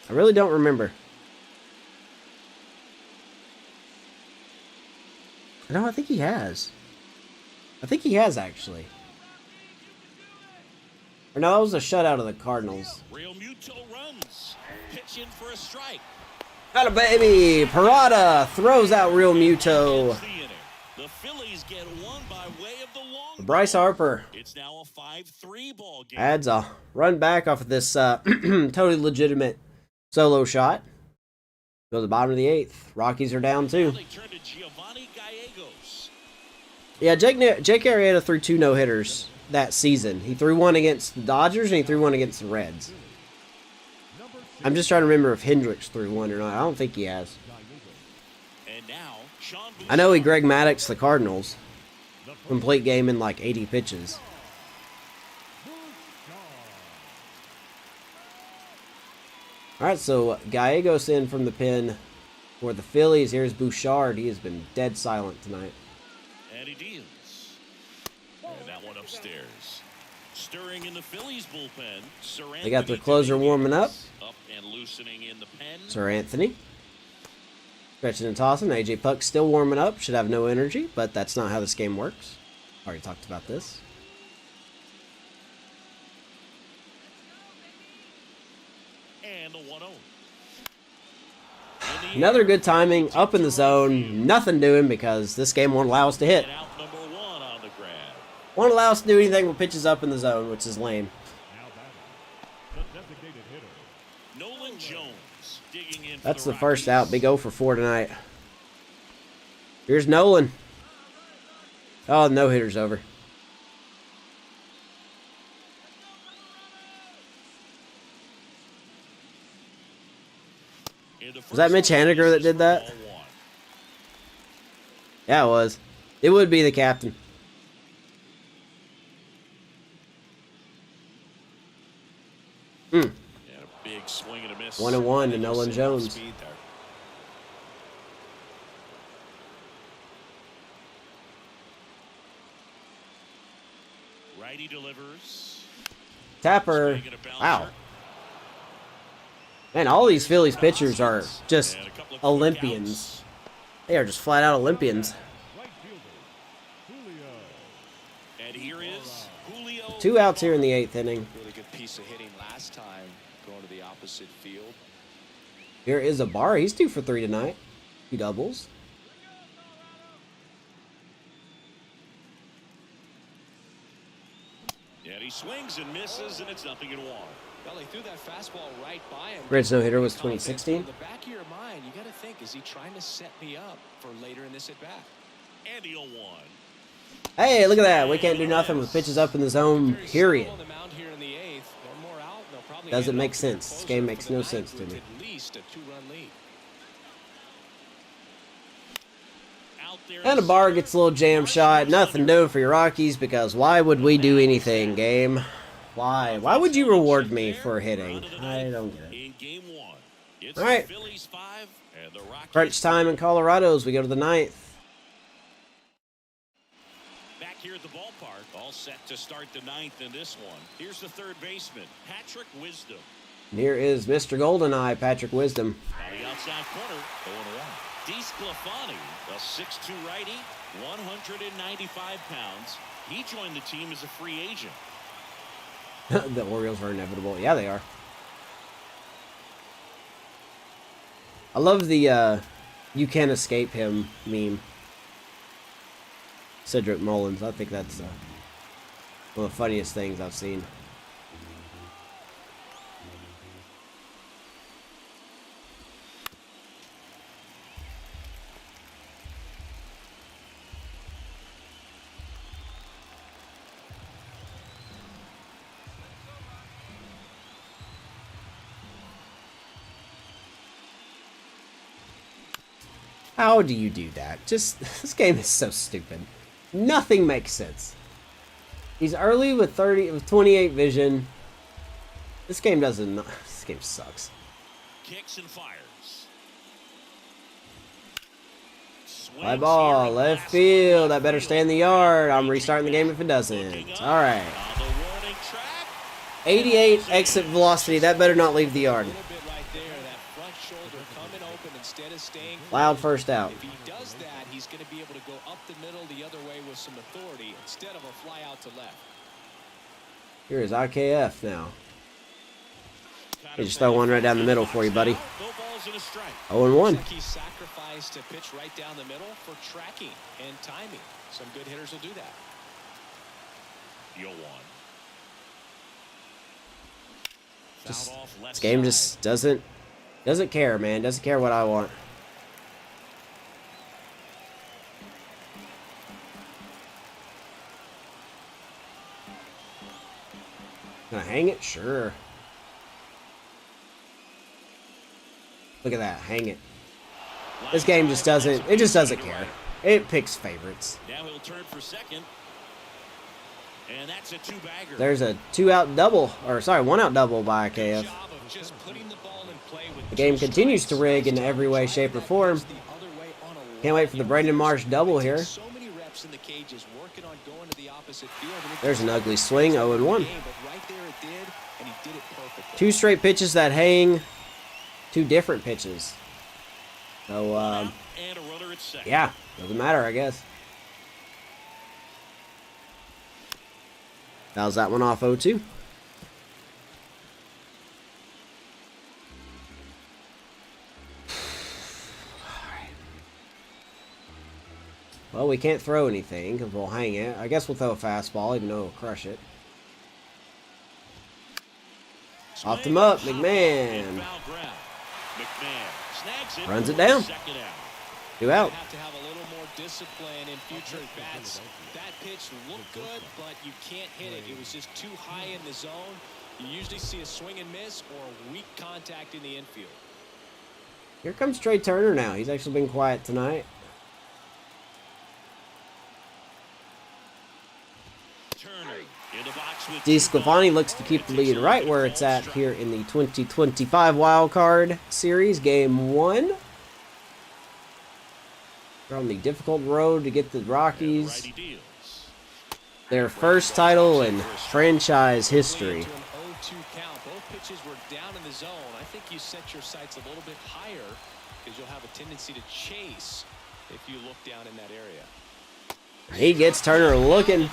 I really don't remember. No, I think he has. I think he has, actually. Or no, that was a shutout of the Cardinals. Realmuto runs. Pitch in for a strike. Got a baby. Parada throws out Realmuto. The Phillies get one by way of the long Bryce Harper It's now a 5-3 ball game. adds a run back off of this totally legitimate solo shot. Go to the bottom of the 8th. Rockies are down 2. They turn to Giovanni Gallegos. Yeah, Jake Arrieta threw 2 no-hitters that season. He threw one against the Dodgers and he threw one against the Reds. I'm just trying to remember if Hendricks threw one or not. I don't think he has. And now, Sean I know he Greg Maddux the Cardinals. Complete game in like 80 pitches. Alright, so Gallegos in from the pen for the Phillies. Here's Bouchard. He has been dead silent tonight. And he deals. And that one upstairs. Stirring in the Phillies bullpen. Sir They got their Anthony closer warming up. Up and loosening in the pen. Sir Anthony. Stretching and tossing. AJ Puck's still warming up. Should have no energy, but that's not how this game works. Already talked about this. And the 1-0. Another good timing. Up in the zone. Nothing doing because this game won't allow us to hit. Out number 1 on the grab. Won't allow us to do anything with pitches up in the zone, which is lame. The designated hitter. Nolan Jones digging in. That's for the first Rockies. out. Big O for 4 tonight. Here's Nolan. Oh, no hitter's over. Was that Mitch Haniger that did that? Yeah, it was. It would be the captain. And a big swing and a miss. 1-1 to Nolan Jones. Speed there. Righty delivers. Tapper. Swing and a bouncer. Wow. Man, all these Phillies pitchers are just And a couple of quick Olympians. outs. They are just flat out Olympians. Right fielder. Julio. And here is Julio. 2 outs here in the 8th inning. Really good piece of hitting last time, going to the opposite field. Here is a bar. He's 2 for 3 tonight. 2 doubles. And he swings and misses, and it's 0-1. Well, he threw that fastball right by him. Reds no-hitter was 2016. In the back of your mind, you got to think, is he trying to set me up for later in this at-bat? And the 0-1. Hey, look at that. We can't do nothing with pitches up in the zone, period. On the mound here in the 8th. One more out, and they'll probably Doesn't hand it make off to their sense. This closer game for makes the no ninth sense to with me. At least a 2-run lead. out there. And a bar gets a little jam shot. Nothing doing for your Rockies, because why would we do anything, game? Why? Why would you reward me for hitting? I don't get it. In game 1, it's All right. the Phillies 5 and the Rockies. Crunch time in Colorado as we go to the 9th. Back here at the ballpark, all set to start the 9th in this one. Here's the third baseman, Patrick Wisdom. And here is Mr. Goldeneye, Patrick Wisdom. On the outside corner, 0-1. DeSclafani, a 6'2 righty, 195 pounds. He joined the team as a free agent. The Orioles are inevitable. Yeah, they are. I love the you can't escape him meme. Cedric Mullins. I think that's one of the funniest things I've seen. How do you do that? Just, this game is so stupid. Nothing makes sense. He's early with 28 vision. This game doesn't, this game sucks. Kicks and fires. Fly ball, left field. I better stay in the yard. I'm restarting the game if it doesn't. All right. 88 exit velocity. That better not leave the yard. Loud first out. If he does that, he's going to be able to go up the middle the other way with some authority instead of a fly out to left. Here is IKF now. Hey, just throw one right down the middle for you, buddy. 0-1. He sacrificed to pitch right down the middle for tracking and timing. Some good hitters will do that. 0-1. This game just doesn't care, man. Doesn't care what I want. Gonna hang it? Sure. Look at that. Hang it. This game just doesn't, it just doesn't care. It picks favorites. Now he'll turn for second. And that's a two-bagger. There's a 2-out double, or sorry, 1-out double by IKF. The game continues to rig in every way, shape, or form. Can't wait for the Brandon Marsh double here. There's an ugly swing, 0-1. 2 straight pitches that hang. 2 different pitches. So, yeah, doesn't matter, I guess. Fouls that one off 0-2. Well, we can't throw anything because we'll hang it. I guess we'll throw a fastball, even though we'll crush it. Off them up, McMahon. Runs it down. 2 out. Have to have a little more discipline in future bats. That pitch looked good, but you can't hit it. It was just too high in the zone. You usually see a swing and miss or weak contact in the infield. Here comes Trey Turner now. He's actually been quiet tonight. DeSclafani looks to keep the lead right where it's at here in the 2025 WildCard Series, Game 1. They're on the difficult road to get the Rockies their first title in franchise history. Both pitches were down in the zone. I think you set your sights a little bit higher because you'll have a tendency to chase if you look down in that area. He gets Turner looking.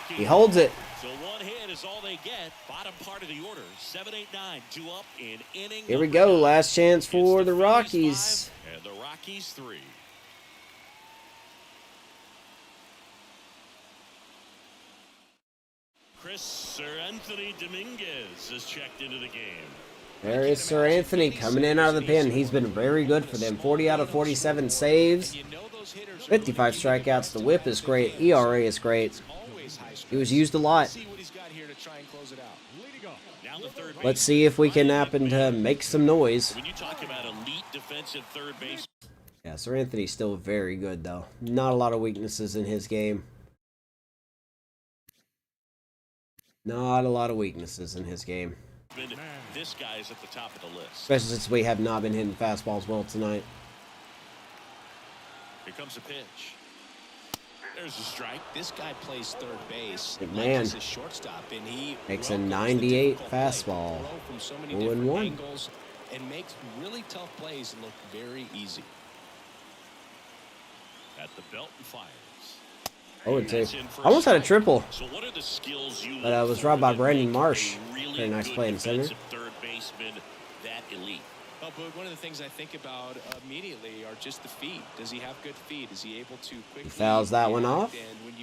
He holds it. So 1 hit is all they get. Bottom part of the order. 7-8-9. 2 up in inning. Here we go. Last chance for the Rockies. And the Rockies 3. Chris Sir Anthony Dominguez has checked into the game. There is Sir Anthony coming in out of the pen. He's been very good for them. 40 out of 47 saves. 55 strikeouts. The whip is great. ERA is great. He was used a lot. Let's see if we can happen to make some noise. When you talk about elite defensive third base. Yeah, Sir Anthony's still very good, though. Not a lot of weaknesses in his game. Not a lot of weaknesses in his game. This guy's at the top of the list. Especially since we have not been hitting fastballs well tonight. Here comes a pitch. There's a strike. This guy plays third base. Man. He's a shortstop, and he Makes a 98 fastball. 0-1. And makes really tough plays look very easy. At the belt and fires. 0-2. Almost had a triple. So what are the skills you But I was robbed by Brandon Marsh. Very nice play in center. Third baseman that elite. Oh, but one of the things I think about immediately are just the feet. Does he have good feet? Is he able to quickly? He fouls that one off.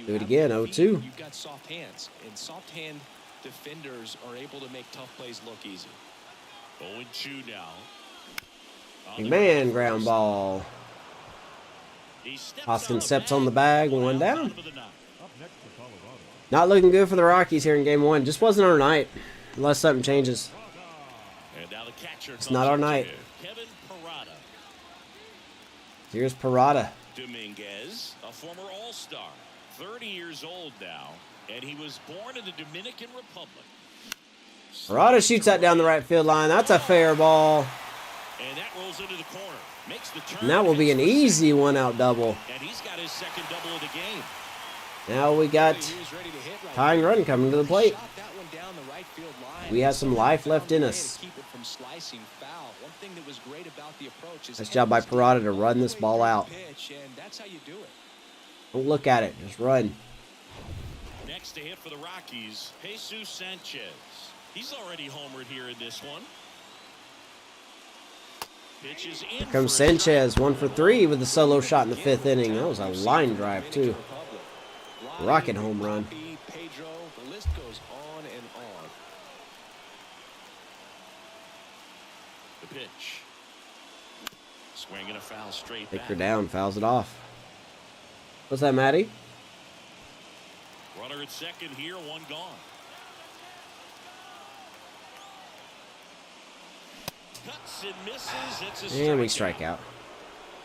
Do it again. 0-2. You've got soft hands, and soft hand defenders are able to make tough plays look easy. 0-2 now. Man, ground ball. Hoskins steps on the bag, 1 down. Up next to Colorado. Not looking good for the Rockies here in game 1. Just wasn't our night. Unless something changes. And now the catcher It's not our night. Kevin Parada. Here's Parada. Dominguez, a former All-Star, 30 years old now, and he was born in the Dominican Republic. Parada shoots that down the right field line. That's a fair ball. And that rolls into the corner. Makes the turn. And that will be an easy 1-out double. And he's got his second double of the game. Now we got tying run coming to the plate. We have some life left in us. Nice job by Parada to run this ball out. Don't look at it, just run. Next to hit for the Rockies, Jesus Sanchez. He's already homered here in this one. Pitches in. Here comes Sanchez, 1 for 3 with a solo shot in the 5th inning. That was a line drive too. Rocket home run. Pedro, the list goes on and on. The pitch. Swinging a foul straight Take back. her down, fouls it off. What's that, Matty? Runner at second here, 1 gone. Cuts and misses. It's a And we strike out.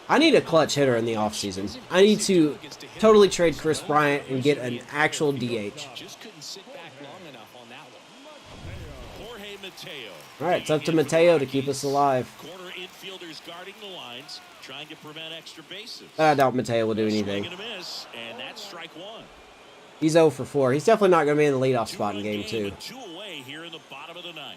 I need a clutch hitter in the offseason. I need to totally trade Chris Bryant and get an actual DH. Just couldn't sit back long enough on that one. Jorge Mateo. All right, it's up to Mateo to keep us alive. Corner infielders guarding the lines, trying to prevent extra bases. I doubt Mateo will do anything. Swing and a miss, and that's strike 1. He's 0 for 4. He's definitely not going to be in the leadoff spot in game 2. 2 away here in the bottom of the 9th.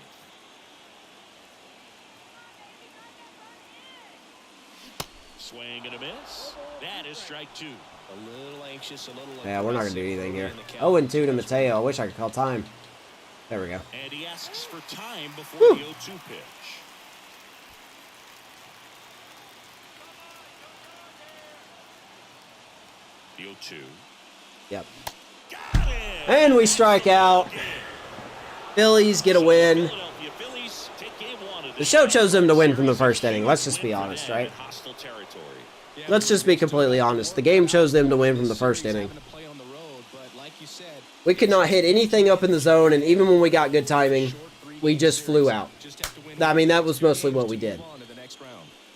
Swing and a miss. That is strike 2. A little anxious, a little. Yeah, we're not going to do anything here. 0-2 to Mateo. I wish I could call time. There we go. And he asks for time before Whew. the 0-2 pitch. The 0-2. Yep. Got it! And we strike out. Phillies get a win. Philadelphia Phillies take game 1 of The this show chose them to win from the first inning. Let's just be honest, right? hostile territory. Let's just be completely honest. The game chose them to win from the first inning. We could not hit anything up in the zone, and even when we got good timing, we just flew out. I mean, that was mostly what we did.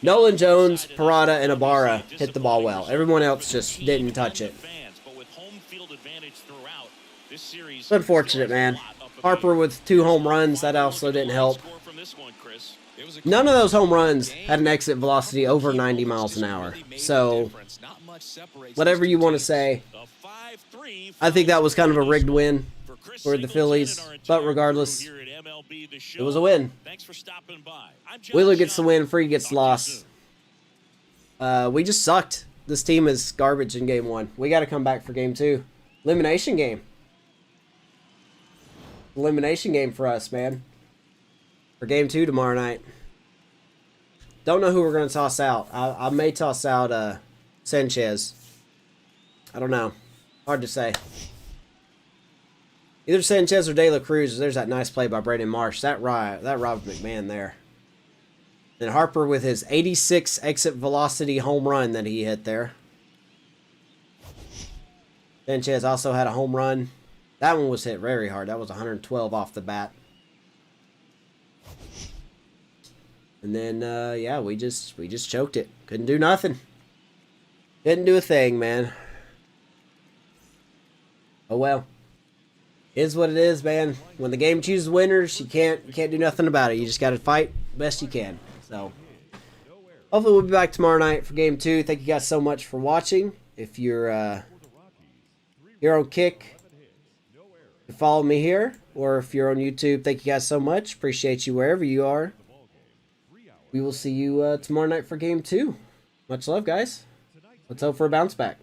Nolan Jones, Parada, and Ibarra hit the ball well. Everyone else just didn't touch it. It's unfortunate, man. Harper with 2 home runs, that also didn't help. None of those home runs had an exit velocity over 90 miles an hour. So, whatever you want to say, I think that was kind of a rigged win for the Phillies. But regardless, it was a win. Wheeler gets the win, Free gets the loss. We just sucked. This team is garbage in game 1. We got to come back for game 2. Elimination game. Elimination game for us, man. For game 2 tomorrow night. Don't know who we're going to toss out. I may toss out Sanchez. I don't know. Hard to say. Either Sanchez or De La Cruz. There's that nice play by Brandon Marsh. That robbed McMahon there. And Harper with his 86 exit velocity home run that he hit there. Sanchez also had a home run. That one was hit very hard. That was 112 off the bat. And then, yeah, we just choked it. Couldn't do nothing. Didn't do a thing, man. Oh well. Is what it is, man. When the game chooses winners, you can't do nothing about it. You just got to fight best you can. So, hopefully we'll be back tomorrow night for game 2. Thank you guys so much for watching. If you're here on Kick, you follow me here, or if you're on YouTube, thank you guys so much. Appreciate you wherever you are. We will see you tomorrow night for game 2. Much love, guys. Let's hope for a bounce back.